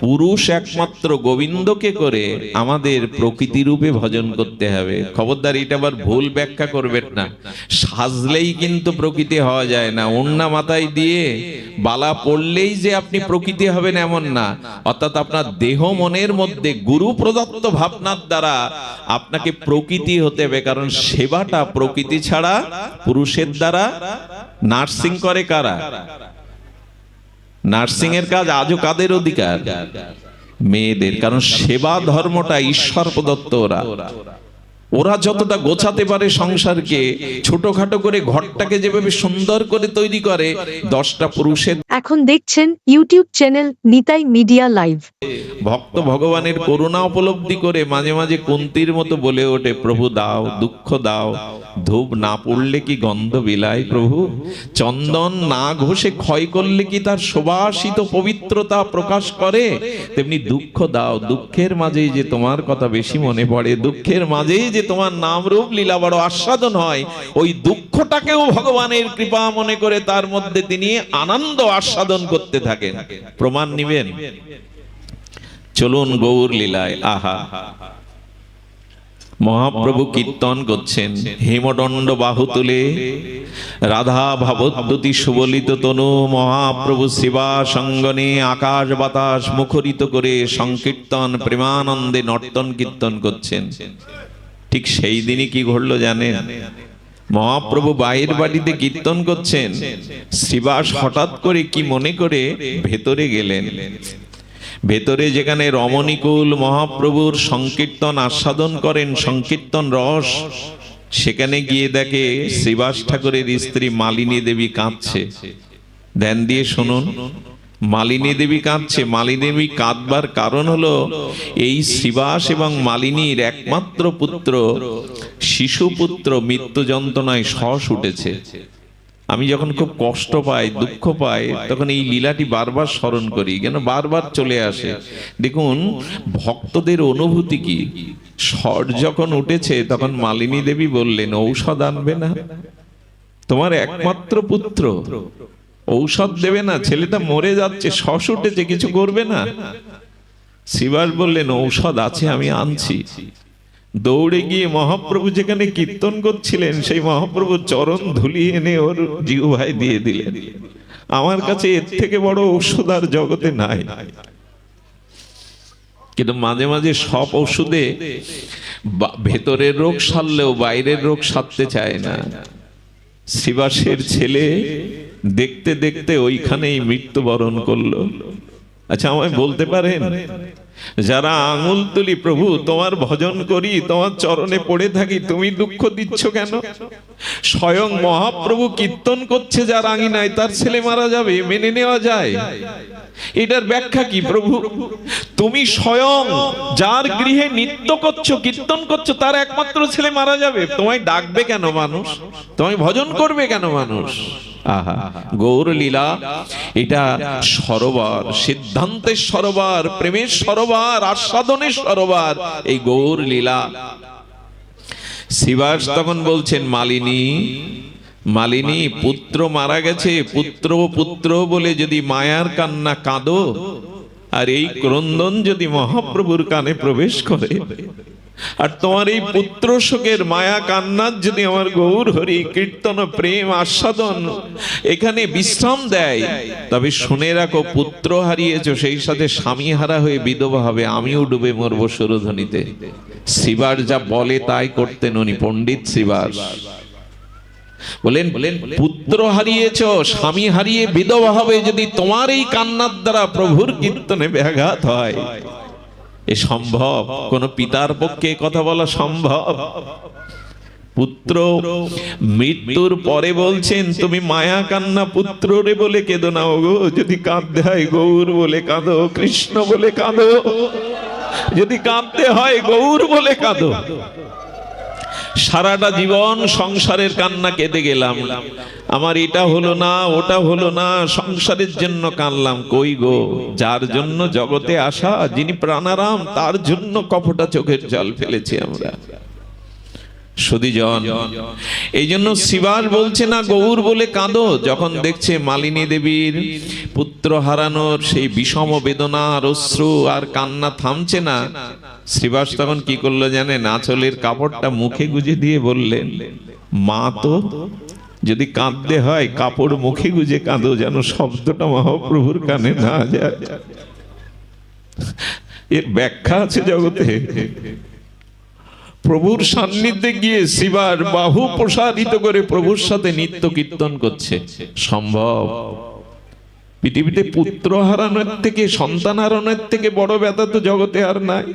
পুরুষ একমাত্র গোবিন্দকে করে আমাদের প্রকৃতি রূপে ভজন করতে হবে। খবরদার, এটা আবার ভুল ব্যাখ্যা করবেন না। সাজলেই কিন্তু প্রকৃতি হওয়া যায় না। ওড়না মাথায় দিয়ে বালা পড়লেই যে আপনি প্রকৃতি হবেন এমন না। অর্থাৎ আপনার দেহ মনের মধ্যে গুরু প্রদত্ত ভাবনার দ্বারা আপনাকে প্রকৃতি হতে হবে। কারণ সেবাটা প্রকৃতি ছাড়া পুরুষের দ্বারা নার্সিং করে কারা? নার্সিং এর কাজ আজও কাদের অধিকার? মেয়েদের। কারণ সেবা ধর্মটা ঈশ্বর প্রদত্ত। ওরা যতটা গোছাতে পারে সংসারকে, ছোটখাটো করে ঘরটাকে যেভাবে সুন্দর করে তৈরি করে, 10টা পুরুষের। এখন দেখছেন YouTube channel Nitai media live. ভক্ত ভগবানের করুণা উপলব্ধি করে মাঝে মাঝে কুন্তির মতো বলে ওঠে, প্রভু দাও, দুঃখ দাও। ধূপ না পড়লে কি গন্ধ বিলায় প্রভু? চন্দন না ঘষে ক্ষয় করলে কি তার সুবাসিত পবিত্রতা প্রকাশ করে? তেমনি দুঃখ দাও, দুঃখের মাঝেই যে তোমার কথা বেশি মনে পড়ে, দুঃখের মাঝেই যে তোমার নাম রূপ লীলা বড় আস্বাদন হয়। ওই দুঃখটাকেও ভগবানের কৃপা মনে করে তার মধ্যে তিনি আনন্দ আস্বাদন করতে থাকেন। প্রমাণ নিবেন? চলুন গৌর লীলায়। আহা, মহাপ্রভু কীর্তন করছেন, হেমদণ্ড বাহু তুলে রাধা ভাবদ্যুতি সুবলিত তনু। মহাপ্রভু সেবা সঙ্গনে আকাশ বাতাস মুখরিত করে সংকীর্তন প্রেমানন্দে নর্তন কীর্তন করছেন। ঠিক সেই দিনই কি ঘটলো জানেন? মহাপ্রভু বাইরের বাড়িতে কীর্তন করছেন, শ্রীবাস হঠাৎ করে কি মনে করে ভেতরে গেলেন। ভেতরে যেখানে রমণীকুল মহাপ্রভুর সংকীর্তন আস্বাদন করেন, সংকীর্তন রস, সেখানে গিয়ে দেখে শ্রীবাস ঠাকুরের স্ত্রী মালিনী দেবী কাঁদছে। ধ্যান দিয়ে শুনুন, মালিনী দেবী কাঁদছে। মালিনী দেবী কাঁদবার কারণ হলো এই শ্রীবাস এবং মালিনীর একমাত্র পুত্র শিশুপুত্র মৃত্যু যন্ত্রণায় শ্বাস উঠেছে। আমি যখন খুব কষ্ট পাই, দুঃখ পাই, তখন এই লীলাটি বারবার স্মরণ করি, কেন বারবার চলে আসে। দেখুন ভক্তদের অনুভূতি কি। স্বর যখন উঠেছে তখন মালিনী দেবী বললেন, ঔষধ আনবে না? তোমার একমাত্র পুত্র, ঔষধ দেবে না? ছেলেটা মরে যাচ্ছে, শ্বাস উঠেছে, কিছু করবে না? শ্রীবাস বললেন, ঔষধ আছে, আমি আনছি। দৌড়ে গিয়ে মহাপ্রভু যেখানে কীর্তন করছিলেন সেই মহাপ্রভুর চরণ ধুলি এনে ওর জিহ্বায় দিয়ে দিলেন। আমার কাছে এর থেকে বড় ঔষধ আর জগতে নাই। কিন্তু মাঝে মাঝে সব ওষুধে ভেতরের রোগ সারলেও বাইরের রোগ সারতে চায় না। শ্রীবাসের ছেলে দেখতে দেখতে ওইখানেই মৃত্যুবরণ করলো। আচ্ছা, আমায় বলতে পারেন, যারা আঙুল তুলি প্রভু তোমার ভজন করি, তোমার চরণে পড়ে থাকি, তুমি দুঃখ দিচ্ছ কেন? স্বয়ং মহাপ্রভু কীর্তন করছে যার আঙিনায়, তার ছেলে মারা যাবে, মেনে নেওয়া যায়? এটার ব্যাখ্যা কি প্রভু? তুমি স্বয়ং যার গৃহে নিত্য করছো, কীর্তন করছো, তার একমাত্র ছেলে মারা যাবে, তোমায় ডাকবে কেন মানুষ? তোমায় ভজন করবে কেন মানুষ? আহা, গৌর লীলা এটা সরোবর, সিদ্ধান্তের সরোবর, প্রেমের সরোবর, আস্বাদনের সরোবর এই গৌর লীলা। শ্রীবাস তখন বলছেন, মালিনী, মালিনী, পুত্র মারা গেছে, পুত্র পুত্র বলে যদি মায়ার কান্না কাঁদো, আর এই ক্রন্দন যদি মহাপ্রভুর কানে প্রবেশ করে, আর তোমার এই পুত্র শোকের মায়া কান্নার যদি আমার গৌর হরি কীর্তন প্রেম আস্বাদন এখানে বিশ্রাম দেয়, তবে শুনে রাখো, পুত্র হারিয়েছো, সেই সাথে স্বামী হারা হয়ে বিধবা হবে, আমিও ডুবে মরবো সুরধ্বনিতে। শ্রীবাস যা বলে তাই করতেন উনি, পণ্ডিত শ্রীবাস। বলেন, পুত্র হারিয়েছ, স্বামী হারিয়ে বিধবা হবে, যদি তোমার এই কান্নার দ্বারা প্রভুর কীর্তনে ব্যাঘাত হয়, এ সম্ভব? কোন পিতার পক্ষে কথা বলা সম্ভব? পুত্র মৃত্যুর পরে বলছেন, তুমি মায়া কান্না পুত্র রে বলে কেঁদো না গো, যদি কাঁদতে হয় গৌর বলে কাঁদো, কৃষ্ণ বলে কাঁদো, যদি কাঁদতে হয় গৌর বলে কাঁদো। সারাটা জীবন সংসারের কান্না কেঁদে গেলাম, আমার এটা হলো না, ওটা হলো না, সংসারের জন্য কাঁদলাম। কই গো, যার জন্য জগতে আসা, যিনি প্রাণারাম, তার জন্য কপটা চোখের জল ফেলেছি আমরা। সুধীজন, এই জন্য শ্রীবাস বলছে না গৌর বলে কাঁদো, যখন দেখছে মালিনী দেবীর পুত্র হারানোর সেই বিষম বেদনার অশ্রু আর কান্না থামছে না, শ্রীবাস তখন কি করলো জানেন? আঁচলের কাপড়টা মুখে গুজে দিয়ে বললেন, মা, তো যদি কাঁদতে হয় কাপড় মুখে গুজে কাঁদো, যেন শব্দটা মহাপ্রভুর কানে না যায়। এর ব্যাখ্যা আছে জগতে। প্রভুর সান্নিধ্যে গিয়ে শ্রীবাস বাহু প্রসারিত করে প্রভুর সাথে নিত্য কীর্তন করছে, সম্ভব? পৃথিবীতে পুত্র হারানোর থেকে, সন্তান হারানোর থেকে বড় ব্যথা তো জগতে আর নাই।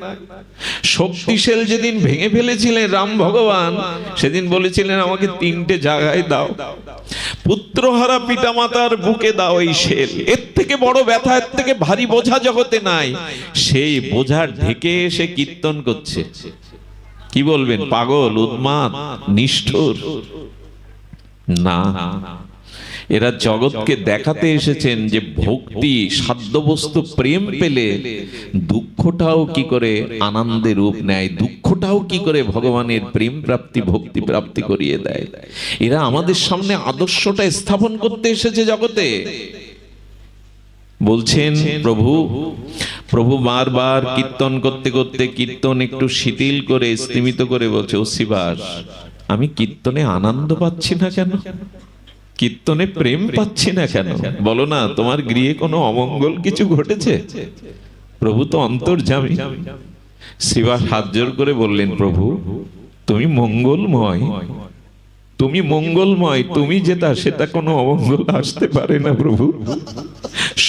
শক্তিশাল যেদিন ভেঙে ফেলেছিলেন রাম ভগবান, সেদিন বলেছিলেন আমাকে 3টে জায়গায় দাও, পুত্রহারা পিতামাতার বুকে দাও এই শেল। এর থেকে বড় ব্যথা, এর থেকে ভারী বোঝা জগতে নাই। সেই বোঝা ঢেকে এসে কীর্তন করছে। কি বলবেন? পাগল, উন্মাদ, নিষ্ঠুর? না, এরা জগৎকে দেখাতে এসেছেন যে ভক্তি, সাধ্যবস্তু প্রেম পেলে দুঃখটাও কি করে আনন্দে রূপ নেয়, দুঃখটাও কি করে ভগবানের প্রেম প্রাপ্তি, ভক্তি প্রাপ্তি করিয়ে দেয়। এরা আমাদের সামনে আদর্শটা স্থাপন করতে এসেছে জগতে। বলছেন প্রভু বারবার কীর্তন করতে করতে কীর্তন একটু শিথিল করে, স্তিমিত করে বলছে, ও শ্রীবাস, আমি কীর্তনে আনন্দ পাচ্ছি না কেন? কীর্তনে প্রেম পাচ্ছি না কেন? বলো না, তোমার গৃহে কোনো অমঙ্গল কিছু ঘটেছে? প্রভু তো অন্তর্যামী। শ্রীবাস হাত জোর করে বললেন, প্রভু তুমি মঙ্গলময়, তুমি মঙ্গলময়, তুমি যেটা সেটা কোনো অমঙ্গল আসতে পারে না প্রভু।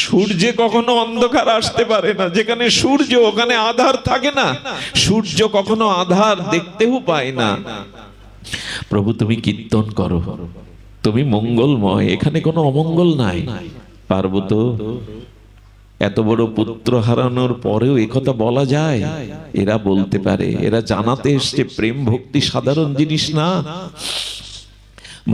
সূর্যে কখনো অন্ধকার আসতে পারে না, যেখানে সূর্য ওখানে আধার থাকে না। সূর্য কখনো আধার দেখতেও পায় না। প্রভু তুমি কীর্তন করো, তুমি মঙ্গলময়, এখানে কোনো অমঙ্গল নাই। পারবো তো? এত বড় পুত্র হারানোর পরেও একথা বলা যায়? এরা বলতে পারে, এরা জানাতে এসছে প্রেম ভক্তি সাধারণ জিনিস না।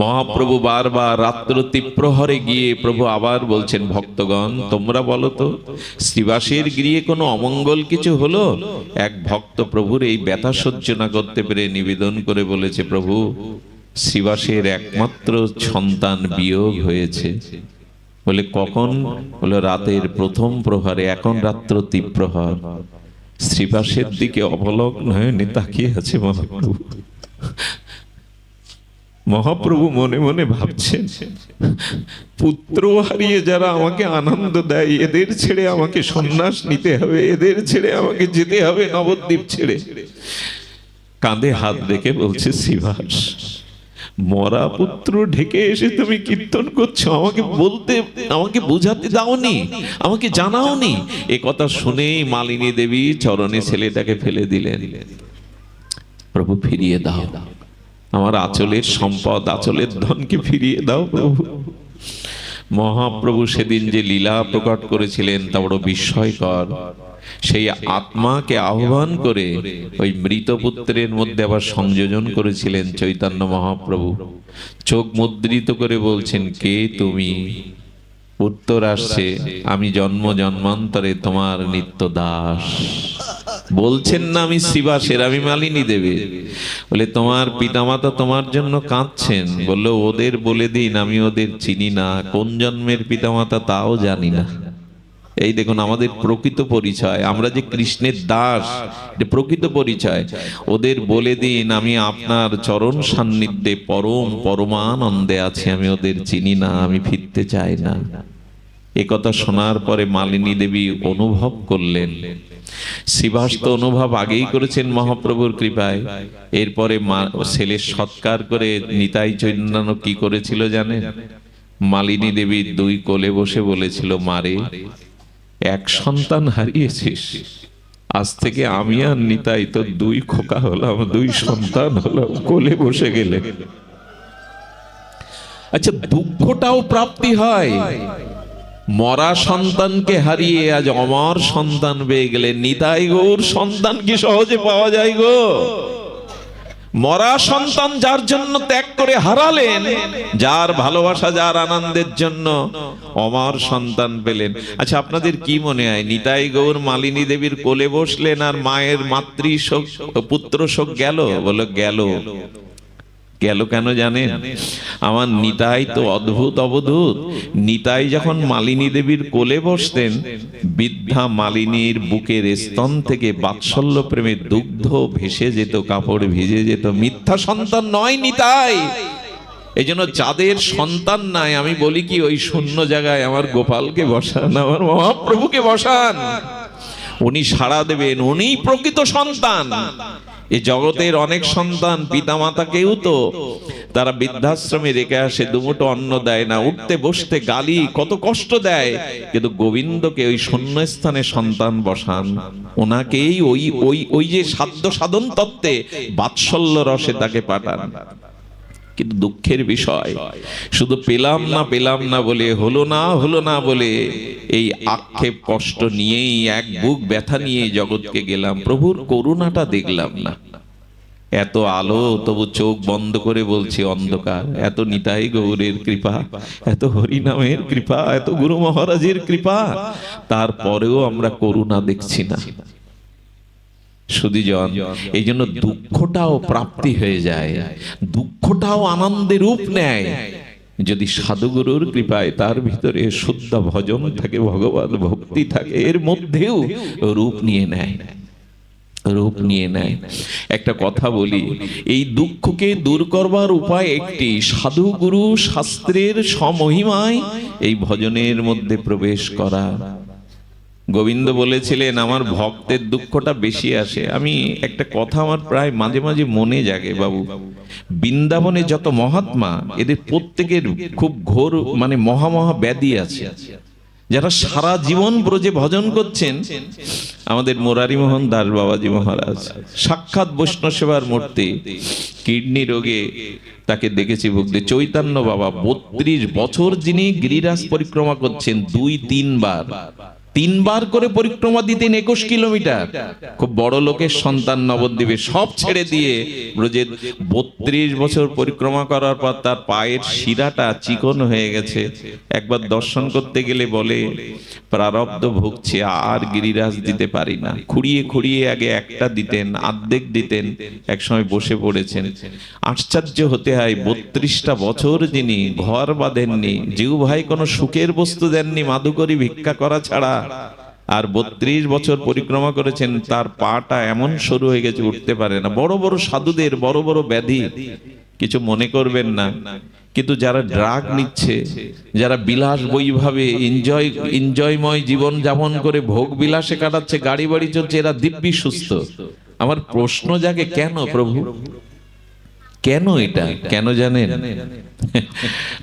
মহাপ্রভু বারবার রাত্র তীব্রহরে গিয়ে প্রভু আবার বলছেন, ভক্তগণ তোমরা বলো তো, শ্রীবাসের গৃহে কোনো অমঙ্গল কিছু হলো? এক ভক্ত প্রভুর এই ব্যথা সহ্য না করতে পেরে নিবেদন করে বলেছে, প্রভু শ্রীবাসের একমাত্র সন্তান বিয়োগ হয়েছে। বলে কখন? বলে রাতের প্রথম প্রহরে, এখন রাত্র তীব্রহর। শ্রীবাসের দিকে অবলগ্ন হয়ে তাকিয়ে আছে মহাপ্রভু। মহাপ্রভু মনে মনে ভাবছেন, পুত্র হারিয়ে যারা আমাকে আনন্দ দেয়, এদের ছেড়ে আমাকে সন্ন্যাস নিতে হবে, এদের ছেড়ে আমাকে যেতে হবে নবদ্বীপ ছেড়ে। কাঁধে হাত রেখে বলছে, শ্রীবাস, মরা পুত্র ঢেকে এসে তুমি কীর্তন করছো, আমাকে বোঝাতে দাওনি, আমাকে জানাওনি। এ কথা শুনেই মালিনী দেবী চরণে ছেলেটাকে ফেলে দিলেন। প্রভু ফিরিয়ে দাও আমার আঁচলের সম্পদ, আঁচলের ধনকে ফিরিয়ে দাও প্রভু। মহাপ্রভু সেদিন যে লীলা প্রকট করেছিলেন তা বড় বিস্ময়কর। সেই আত্মাকে আহ্বান করে ওই মৃত পুত্রের মধ্যে আবার সংযোজন করেছিলেন চৈতন্য মহাপ্রভু। চোখ মুদ্রিত করে বলছেন, কে তুমি? উত্তর আসছে, আমি জন্ম জন্মান্তরে তোমার নিত্য দাস। বলছেন না আমি শ্রীবাসের, আমি মালিনী দেবী। বলে তোমার পিতামাতা তোমার জন্য কাঁদছেন। বললো ওদের বলে দিন আমি ওদের চিনি না, কোন জন্মের পিতামাতা তাও জানি না। এই দেখুন আমাদের প্রকৃত পরিচয়, আমরা যে কৃষ্ণের দাস, এটা প্রকৃত পরিচয়। ওদের বলে দিন আমি আপনার চরণ সান্নিধ্যে পরমানন্দে আছি, আমি ওদের চিনি না, আমি ফিরতে চাই না। এ কথা শোনার পরে মালিনী দেবী অনুভব করলেন। শ্রীবাস তো অনুভব আগেই করেছেন মহাপ্রভুর কৃপায়। এরপরে ছেলের সৎকার করে নিতাই চৈতন্য কি করেছিল জানেন? মালিনী দেবীর দুই কোলে বসে বলেছিল, মারে এক সন্তান হারিয়েছিস, আজ থেকে আমি আর নিতাই তো দুই খোকা হলাম, দুই সন্তান হলাম, কোলে বসে গেলে। আচ্ছা, দুঃখটাও প্রাপ্তি হয়। মরা সন্তানকে হারিয়ে আজ অমর সন্তান পেয়ে গেলে। নিতাই গৌর সন্তান কি সহজে পাওয়া যায় গো? মরা সন্তান যার জন্য ত্যাগ করে হারালেন, যার ভালোবাসা, যার আনন্দের জন্য অমর সন্তান পেলেন। আচ্ছা, আপনাদের কি মনে হয় নিতাই গৌর মালিনী দেবীর কোলে বসলেন আর মায়ের মাতৃ শোক, পুত্র শোক গেল? বলো গেল। গেল কেন জানেন? আমার নিতাই তো অদ্ভুত অবধূত। নিতাই যখন মালিনী দেবীর কোলে বসতেন, বৃদ্ধা মালিনীর বুকের স্তন থেকে বাৎসল্য প্রেমের দুগ্ধ ভেসে যেত, কাপড় ভিজে যেত। মিথ্যা সন্তান নয় নিতাই। এই জন্য যাদের সন্তান নাই, আমি বলি কি, ওই শূন্য জায়গায় আমার গোপালকে বসান, আমার মহাপ্রভুকে বসান, উনি সাড়া দেবেন, উনি প্রকৃত সন্তান। এই জগতের অনেক সন্তান পিতামাতাকেও তো তারা বৃদ্ধাশ্রমে রেখে আসে, দুমুঠো অন্ন দেয় না, উঠতে বসতে গালি, কত কষ্ট দেয়। কিন্তু গোবিন্দকে ওই শূন্যস্থানে সন্তান বসান, ওনাকেই ওই যে সাধ্য সাধন তত্ত্বে বাৎসল্য রসে তাকে পাঠান। কিন্তু দুঃখের বিষয়, শুধু পেলাম না বলে, হলো না বলে এই আক্ষেপ কষ্ট নিয়েই, এক বুক ব্যথা নিয়ে জগৎকে গেলাম, প্রভুর করুণাটা দেখলাম না। এত আলো তবু চোখ বন্ধ করে বলছি অন্ধকার। এত নিতাই গৌরের কৃপা, এত হরিনামের কৃপা, এত গুরু মহারাজের কৃপা, তারপরেও আমরা করুণা দেখছি না। সুধীজন, এই জন্য দুঃখটাও প্রাপ্তি হয়ে যায়, দুঃখটাও আনন্দের রূপ নেয় যদি সাধুগুরুর কৃপায় তার ভিতরে শুদ্ধ ভজন থাকে, ভগবান ভক্তি থাকে, এর মধ্যেও রূপ নিয়ে নেয়। একটা কথা বলি, এই দুঃখকে দূর করবার উপায় একটি, সাধুগুরু শাস্ত্রের সমহিমায় এই ভজনের মধ্যে প্রবেশ করা। গোবিন্দ বলেছিলেন, আমার ভক্তের দুঃখটা বেশি আসে। আমি একটা কথা আমার প্রায় মাঝে মাঝে মনে জাগে, বাবু, বৃন্দাবনে যত মহাত্মা, এদের প্রত্যেকের খুব ঘোর মহা ব্যাধি আছে। যারা সারা জীবন ব্রজে ভজন করছেন, আমাদের মুরারি মোহন দাস বাবাজি মহারাজ সাক্ষাৎ বৈষ্ণব সেবার মূর্তি, কিডনি রোগে তাকে দেখেছি ভুগতে। চৈতন্য বাবা 32 বছর যিনি গিরিরাজ পরিক্রমা করছেন 2-3 বার, 3 বার করে পরিক্রমা দিতেন 21 কিলোমিটার। খুব বড় লোকের সন্তান নবদ্বীপে, সব ছেড়ে দিয়ে ব্রজের 32 বছর পরিক্রমা করার পর তার পায়ের শিরাটা চিকন হয়ে গেছে। একবার দর্শন করতে গেলে বলে, প্রারব্ধ ভুগছে, আর গিরিরাজ দিতে পারি না। খুঁড়িয়ে খুঁড়িয়ে আগে একটা দিতেন, অর্ধেক দিতেন, একসময় বসে পড়েছেন। আশ্চর্য হতে হয়, 32টা বছর যিনি ঘর বাঁধেননি, জিউ ভাই কোনো সুখের বস্তু দেননি মাধুকরী ভিক্ষা করা ছাড়া, আর 32 বছর পরিক্রমা করেছেন, তার পাটা এমন সরু হয়ে গেছে উঠতে পারে না। বড় বড় সাধুদের বড় বড় ব্যাধি, কিছু মনে করবেন না। কিন্তু যারা ড্রাগ নিচ্ছে, যারা বিলাস বৈভাবে এনজয়ময় জীবন যাপন করে ভোগ বিলাসে কাটাচ্ছে, গাড়ি বাড়ি চলছে, এরা দিব্যি সুস্থ। আমার প্রশ্ন জাগে, কেন প্রভু, কেন এটা, কেন জানেন?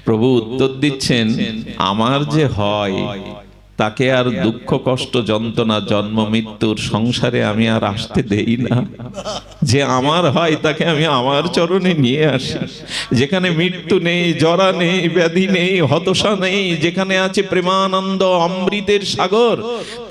প্রভু উত্তর দিচ্ছেন, আমার যে হয় তাকে আর দুঃখ কষ্ট যন্ত্রণা জন্ম মৃত্যুর সংসারে আমি আর আসতে দেই না। যে আমার হয় তাকে আমি আমার চরণে নিয়ে আসি। যেখানে মৃত্যু নেই, জরা নেই, ব্যাধি নেই, হতাশা নেই, যেখানে আছে প্রেমানন্দ অমৃতের সাগর।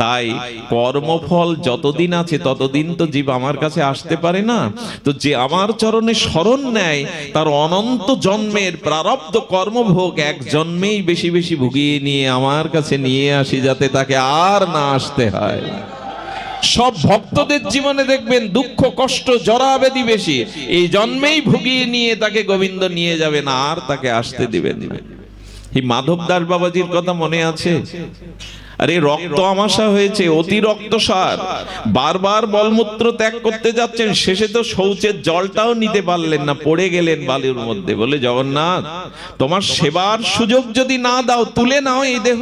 তাই কর্মফল যতদিন আছে ততদিন তো জীব আমার কাছে আসতে পারে না। তো যে আমার চরণে শরণ নেয়, তার অনন্ত জন্মের প্রারব্ধ কর্মভোগ এক জন্মেই বেশি বেশি ভুগিয়ে নিয়ে আমার কাছে নিয়ে আসি, যাতে তাকে আর না আসতে হয়। সব ভক্তদের জীবনে দেখবেন দুঃখ কষ্ট জরা ব্যাধি বেশি, এই জন্মেই ভুগিয়ে নিয়ে তাকে গোবিন্দ নিয়ে যাবেন, আর তাকে আসতে দিবেন। এই মাধব দাস বাবাজির কথা মনে আছে? আরে রক্ত আমাশা হয়েছে, অতি রক্তসার, বারবার মলমূত্র ত্যাগ করতে যাচ্ছেন, শেষে তো শৌচের জলটাও নিতে পারলেন না, পড়ে গেলেন বালির মধ্যে। বলে, জগন্নাথ তোমার সেবার সুযোগ যদি না দাও, তুলে নাও এই দেহ।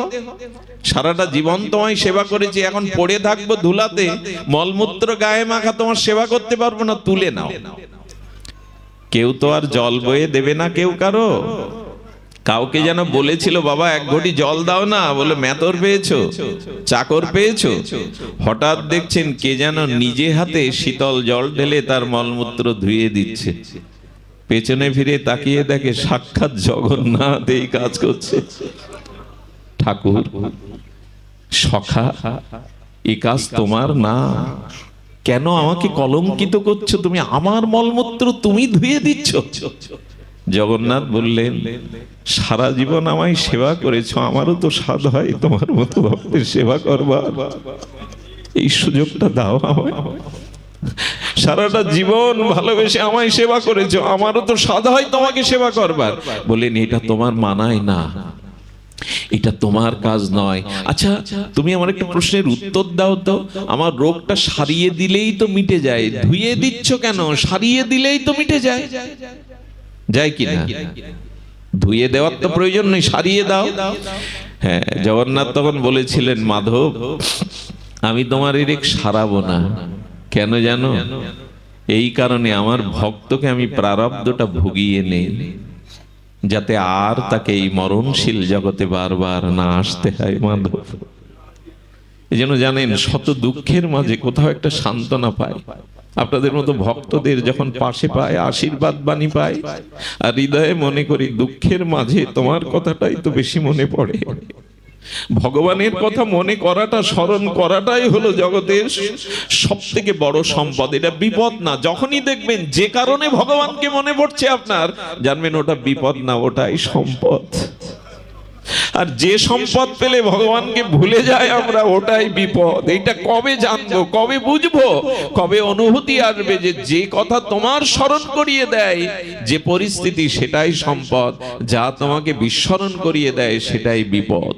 সারাটা জীবন তোমায় সেবা করেছি, এখন পড়ে থাকবো ধুলাতে, মলমূত্র গায়ে মাখা, তোমার সেবা করতে পারবো না, তুলে নাও। কেউ তো আর জল বয়ে দেবে না কেউ কারো। কাউকে যেন বলেছিল, বাবা এক ঘটি জল দাও না, বলে মেতর পেয়েছো, চাকর পেয়েছো। হঠাৎ দেখছেন কে যেন নিজে হাতে শীতল জল ঢেলে তার মলমূত্র ধুয়ে দিচ্ছে। পেছনে ফিরে তাকিয়ে দেখে সাক্ষাৎ জগন্নাথ এই কাজ করছে। ঠাকুর, সখা, এই কাজ তোমার না, কেন আমাকে কলঙ্কিত করছো? তুমি আমার মলমূত্র তুমি ধুয়ে দিচ্ছ। জগন্নাথ বললেন, সারা জীবন আমায় সেবা করেছো, আমারও তো স্বাদ হয় তোমার মতো ভক্তের সেবা করবার, এই সুযোগটা দাও আমায়। সারাটা জীবন ভালোবেসে আমায় সেবা করেছো, আমারও তো স্বাদ হয় তোমাকে সেবা করবার। বলেন, এটা তোমার মানায় না, এটা তোমার কাজ নয়। আচ্ছা, তুমি আমার একটা প্রশ্নের উত্তর দাও তো। আমার রোগটা সারিয়ে দিলেই তো মিটে যায়, ধুয়ে দিচ্ছ কেন? সারিয়ে দিলেই তো মিটে যায়, যায় কি না? ধুয়ে দেওয়ার তো প্রয়োজন নেই, সারিয়ে দাও। হ্যাঁ, জগন্নাথ তখন বলেছিলেন, মাধব আমি তোমার এরেক সারাবো না। কেন জানো? এই কারণে আমার ভক্তকে আমি প্রারব্ধটা ভুগিয়ে নেই, যাতে আর তাকে এই মরণশীল জগতে বারবার না আসতে হয়। মাধব এই জন্য জানেন, শত দুঃখের মাঝে কোথাও একটা সান্ত্বনা পায়। আপনাদের মতো ভক্তদের যখন পাশে পায়, আশীর্বাদ বাণী পায়, আর হৃদয়ে মনে করি দুঃখের মাঝে তোমার কথাটাই তো বেশি মনে পড়ে। ভগবানের কথা মনে করাটা, স্মরণ করাটাই হলো জগতের সব থেকে বড় সম্পদ। এটা বিপদ না। যখনই দেখবেন যে কারণে ভগবানকে মনে পড়ছে আপনার, জানবেন ওটা বিপদ না, ওটাই সম্পদ। আর যে সম্পদ পেলে ভগবানকে ভুলে যায় আমরা, ওটাই বিপদ। এইটা কবে জানবো, কবে বুঝবো, কবে অনুভূতি আসবে যে যে কথা তোমার স্মরণ করিয়ে দেয় যে পরিস্থিতি, সেটাই সম্পদ, যা তোমাকে বিস্মরণ করিয়ে দেয় সেটাই বিপদ।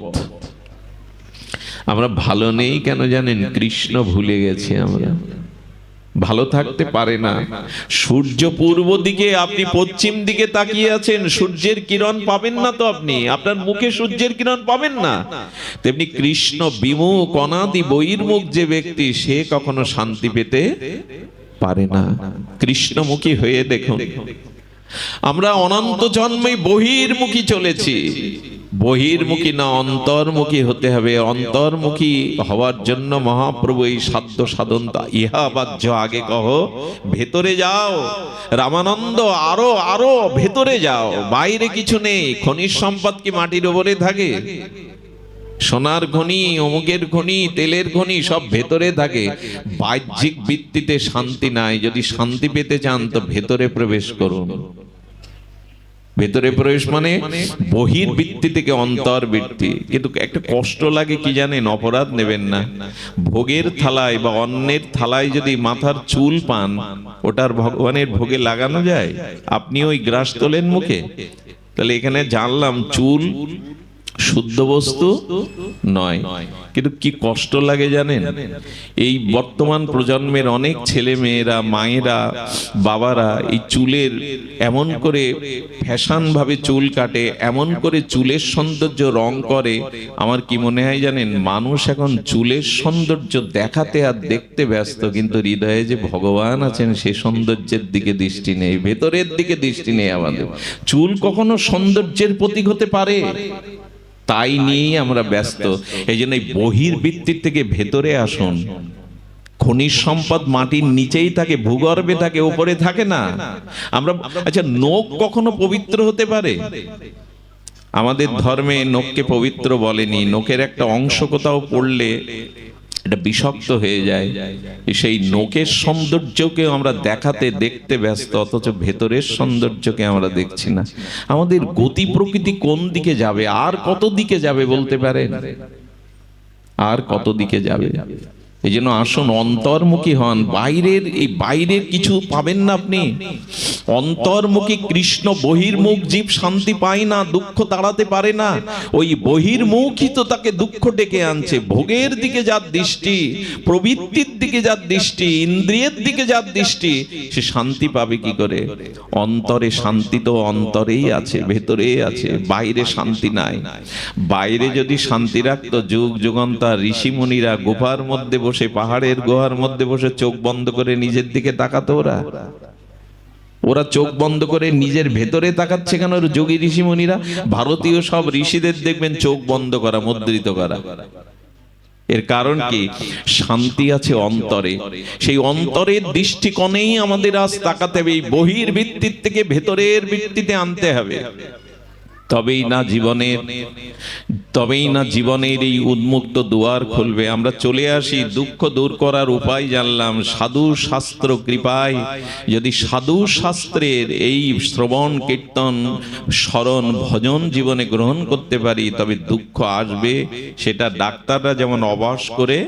আমরা ভালো নেই কেন জানেন? কৃষ্ণ ভুলে গেছি আমরা। ভালো থাকতে পারে না। সূর্য পূর্ব দিকে, আপনি পশ্চিম দিকে তাকিয়ে আছেন, সূর্যের কিরণ পাবেন না তো আপনি, আপনার মুখে সূর্যের কিরণ পাবেন না। তেমনি কৃষ্ণ বিমুখ অনাদি বহির্মুখ যে ব্যক্তি, সে কখনো শান্তি পেতে পারে না। কৃষ্ণমুখী হয়ে দেখুন, আমরা অনন্ত জন্মে বহির্মুখী চলেছি। বহির্মুখী না, অন্তর্মুখী হতে হবে। অন্তর্মুখী হওয়ার জন্য মহাপ্রভু এই সাধ্য সাধন, ইহা বাহ্য আগে কহ, ভেতরে যাও। রামানন্দ, আরো আরো ভেতরে যাও, বাইরে কিছু নেই। খনিজ সম্পদ কি মাটির উপরে থাকে? সোনার খনি, অমুকের খনি, তেলের খনি সব ভেতরে থাকে, বাহ্যিক ভিত্তিতে শান্তি নাই। যদি শান্তি পেতে চান তো ভেতরে প্রবেশ করুন। ভেতরে প্রবেশ মানে বহির্বৃত্তি থেকে অন্তর্বৃত্তি। কিন্তু একটা কষ্ট লাগে কি জানেন, অপরাধ নেবেন না, ভোগের থালায় বা অন্যের থালায় যদি মাথার চুল পান, ওটার ভগবানের ভোগে লাগানো যায়? আপনি ওই গ্রাস তোলেন মুখে? তাহলে এখানে জানলাম চুল শুদ্ধ বস্তু নয়। কিন্তু কি কষ্ট লাগে জানেন, এই বর্তমান প্রজন্মের অনেক ছেলে মেয়েরা, মায়েরা, বাবারা এই চুলের এমন করে ফ্যাশন ভাবে চুল কাটে, এমন করে চুলের সৌন্দর্য রং করে। আমার কি মনে হয় জানেন, মানুষ এখন চুলের সৌন্দর্য দেখাতে আর দেখতে ব্যস্ত, কিন্তু হৃদয়ে যে ভগবান আছেন সে সৌন্দর্যের দিকে দৃষ্টি নেই, ভেতরের দিকে দৃষ্টি নেই আমাদের। চুল কখনো সৌন্দর্যের প্রতীক হতে পারে? তাই নিয়েই আমরা ব্যস্ত। এই জন্য বহির্বৃত্তির থেকে ভেতরে আসুন। খনিজ সম্পদ মাটির নিচেই থাকে, ভূগর্ভে থাকে, উপরে থাকে না। আমরা আচ্ছা, নখ কখনো পবিত্র হতে পারে? আমাদের ধর্মে নখকে পবিত্র বলেনি। নখের একটা অংশ কোথাও পড়লে এটা বিষাক্ত হয়ে যায়। সেই নখের সৌন্দর্যকে আমরা দেখাতে দেখতে ব্যস্ত, অথচ ভেতরের সৌন্দর্যকে আমরা দেখছি না। আমাদের গতি প্রকৃতি কোন দিকে যাবে? আর কত দিকে যাবে বলতে পারেন? আর কত দিকে যাবে? এই জন্য আসুন অন্তর্মুখী হন। বাইরের কিছু পাবেন না আপনি। অন্তর্মুখী কৃষ্ণ। বহির্মুখ জীব শান্তি পায় না, দুঃখ তাড়াতে পারে না। ওই বহির্মুখী তো তাকে দুঃখ ডেকে আনছে। ভোগের দিকে যার দৃষ্টি, প্রবৃত্তির দিকে যার দৃষ্টি, ইন্দ্রিয়ের দিকে যার দৃষ্টি, সে শান্তি পাবে কি করে? অন্তরে শান্তি তো অন্তরেই আছে, ভেতরেই আছে, বাইরে শান্তি নাই। বাইরে যদি শান্তি রাখতো, যুগ যুগান্তর ঋষিমুনিরা গুফার মধ্যে বসে, পাহাড়ের গুহার মধ্যে বসে চোখ বন্ধ করে নিজের দিকে তাকাতো। ওরা চোখ বন্ধ করে নিজের ভেতরে তাকাচ্ছে কেন? যোগী ঋষিমুনিরা, ভারতীয় সব ঋষিদের দেখবেন চোখ বন্ধ করা, মুদ্রিত করা। এর কারণ কি? শান্তি আছে অন্তরে। সেই অন্তরের দৃষ্টিকোণেই আমাদের আজ তাকাতে হবে। এই বহির্বৃত্তির থেকে ভেতরের বৃত্তিতে আনতে হবে। তবেই না জীবনের এই উন্মুক্ত দুয়ার খুলবে। আমরা চলে আসি, দুঃখ দূর করার উপায় জানলাম সাধু শাস্ত্র কৃপায়। যদি সাধু শাস্ত্রের এই শ্রবণ কীর্তন স্মরণ ভজন জীবনে গ্রহণ করতে পারি, তবে দুঃখ আসবে। সেটা ডাক্তাররা যেমন অবাস করে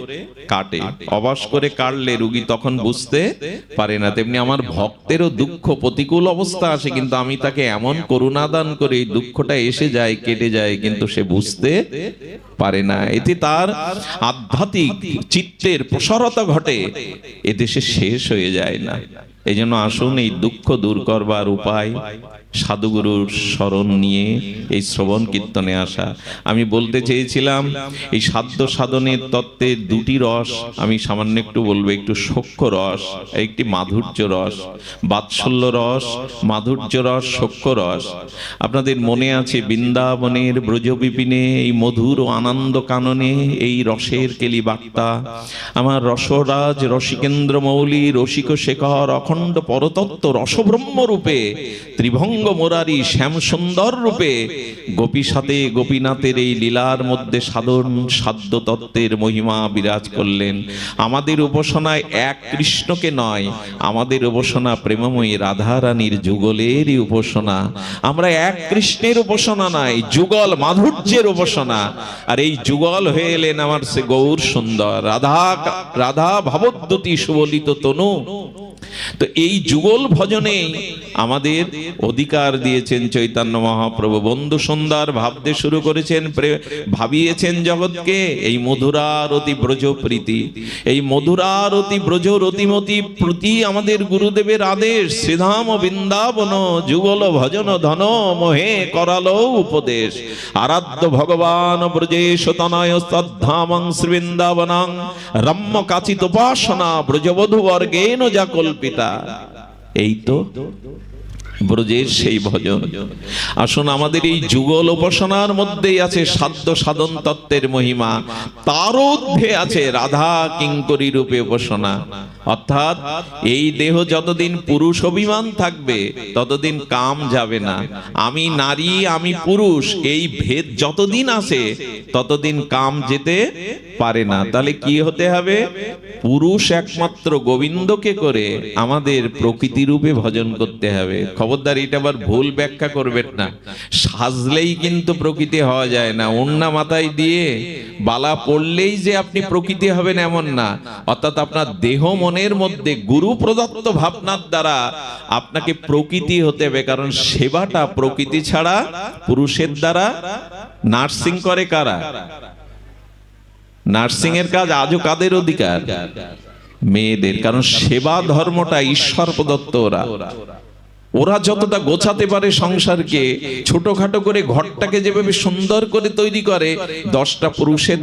কাটে, অবাস করে কাটলে রোগী তখন বুঝতে পারে না, তেমনি আমার ভক্তেরও দুঃখ প্রতিকূল অবস্থা আসে, কিন্তু আমি তাকে এমন করুণা দান করে এই দুঃখটা এসে যায়, কেটে যায়, কিন্তু সে বুঝতে পারে না। এতে তার আধ্যাত্মিক চিত্তের প্রসারতা ঘটে, এতে সে শেষ হয়ে যায় না। এই জন্য আসুন এই দুঃখ দূর করবার উপায় সাধুগুরুর শরণ নিয়ে এই শ্রবণ কীর্তনে আসা। আমি বলতে চেয়েছিলাম এই সাধ্য সাধনের তত্ত্বের দুটি রস আমি সামান্য একটু বলবো। একটু সখ্য রস, একটি মাধুর্য রস। বাৎসল্য রস, মাধুর্য রস, সখ্য রস। আপনাদের মনে আছে বৃন্দাবনের ব্রজবিপিনে এই মধুর ও আনন্দ কাননে এই রসের কেলি বার্তা। আমার রসরাজ রসিকেন্দ্র মৌলি রসিক শেখর অখণ্ড পরতত্ত্ব রসব্রহ্ম রূপে ত্রিভঙ্গ মুরারি শ্যাম সুন্দর রূপে গোপী সাথে গোপীনাথের এই লীলার মধ্যে সাধন সাধ্য তত্ত্বের মহিমা বিরাজ করলেন। আমাদের উপাসনায় এক কৃষ্ণকে নয়, আমাদের উপাসনা প্রেমময়ী রাধা রানীর যুগলেরই উপাসনা। আমরা এক কৃষ্ণের উপাসনা নয়, যুগল মাধুর্যের উপাসনা। আর এই যুগল হয়ে এলেন আমার সে গৌর সুন্দর রাধা ভাবদ্যুতি সুবলিত তনু। তো এই যুগল ভজনে আমাদের অধিকার দিয়েছেন চৈতন্য মহাপ্রভু। বন্ধু সুন্দর ভাবতে শুরু করেছেন, ভাবিয়েছেন জগৎকে এই মধুরারতি ব্রজ প্রীতি। এই মধুরারতি ব্রজ রতিমতি প্রতি আমাদের গুরুদেবের আদেশ। শ্রীধাম বৃন্দাবন যুগল ভজন ধন মোহে করালো উপদেশ। আরাধ্য ভগবান ব্রজেশ তনয় তদ্ধামং শ্রীবৃন্দাবনং রম্য কাচিত উপাসনা ব্রজবধূ বর্গেন যা কল্পিতা। এই তো ব্রজের সেই ভজন। আসুন আমাদের এই যুগল উপাসনার মধ্যেই আছে সাধ্য সাধন তত্ত্বের মহিমা, তার ঊর্ধ্বে আছে রাধা কিঙ্করী রূপে উপাসনা। অর্থাৎ এই দেহ যতদিন পুরুষ অভিমান থাকবে ততদিন কাম যাবে না। আমি নারী আমি পুরুষ এই ভেদ যতদিন আসে ততদিন কাম যেতে পারে না। তাহলে কি হতে হবে? পুরুষ একমাত্র গোবিন্দকে করে আমাদের প্রকৃতি রূপে ভজন করতে হবে। খবরদার এটা আবার ভুল ব্যাখ্যা করবেন না। সাজলেই কিন্তু প্রকৃতি হওয়া যায় না, ওড়না মাথায় দিয়ে বালা পড়লেই যে আপনি প্রকৃতি হবেন এমন না। অর্থাৎ আপনার দেহ মনের মধ্যে গুরু প্রদত্ত ভাবনার দ্বারা আপনাকে প্রকৃতি হতে হবে। কারণ সেবাটা প্রকৃতি ছাড়া পুরুষের দ্বারা নার্সিং করে কারা? নার্সিং এর কাজ আজও কাদের অধিকার? মেয়েদের। কারণ সেবা ধর্মটা ঈশ্বর প্রদত্ত। ওরা যতটা গোছাতে পারে সংসারকে, ছোটখাটো করে ঘরটাকে যেভাবে সুন্দর করে তৈরি করে, 10টা পুরুষের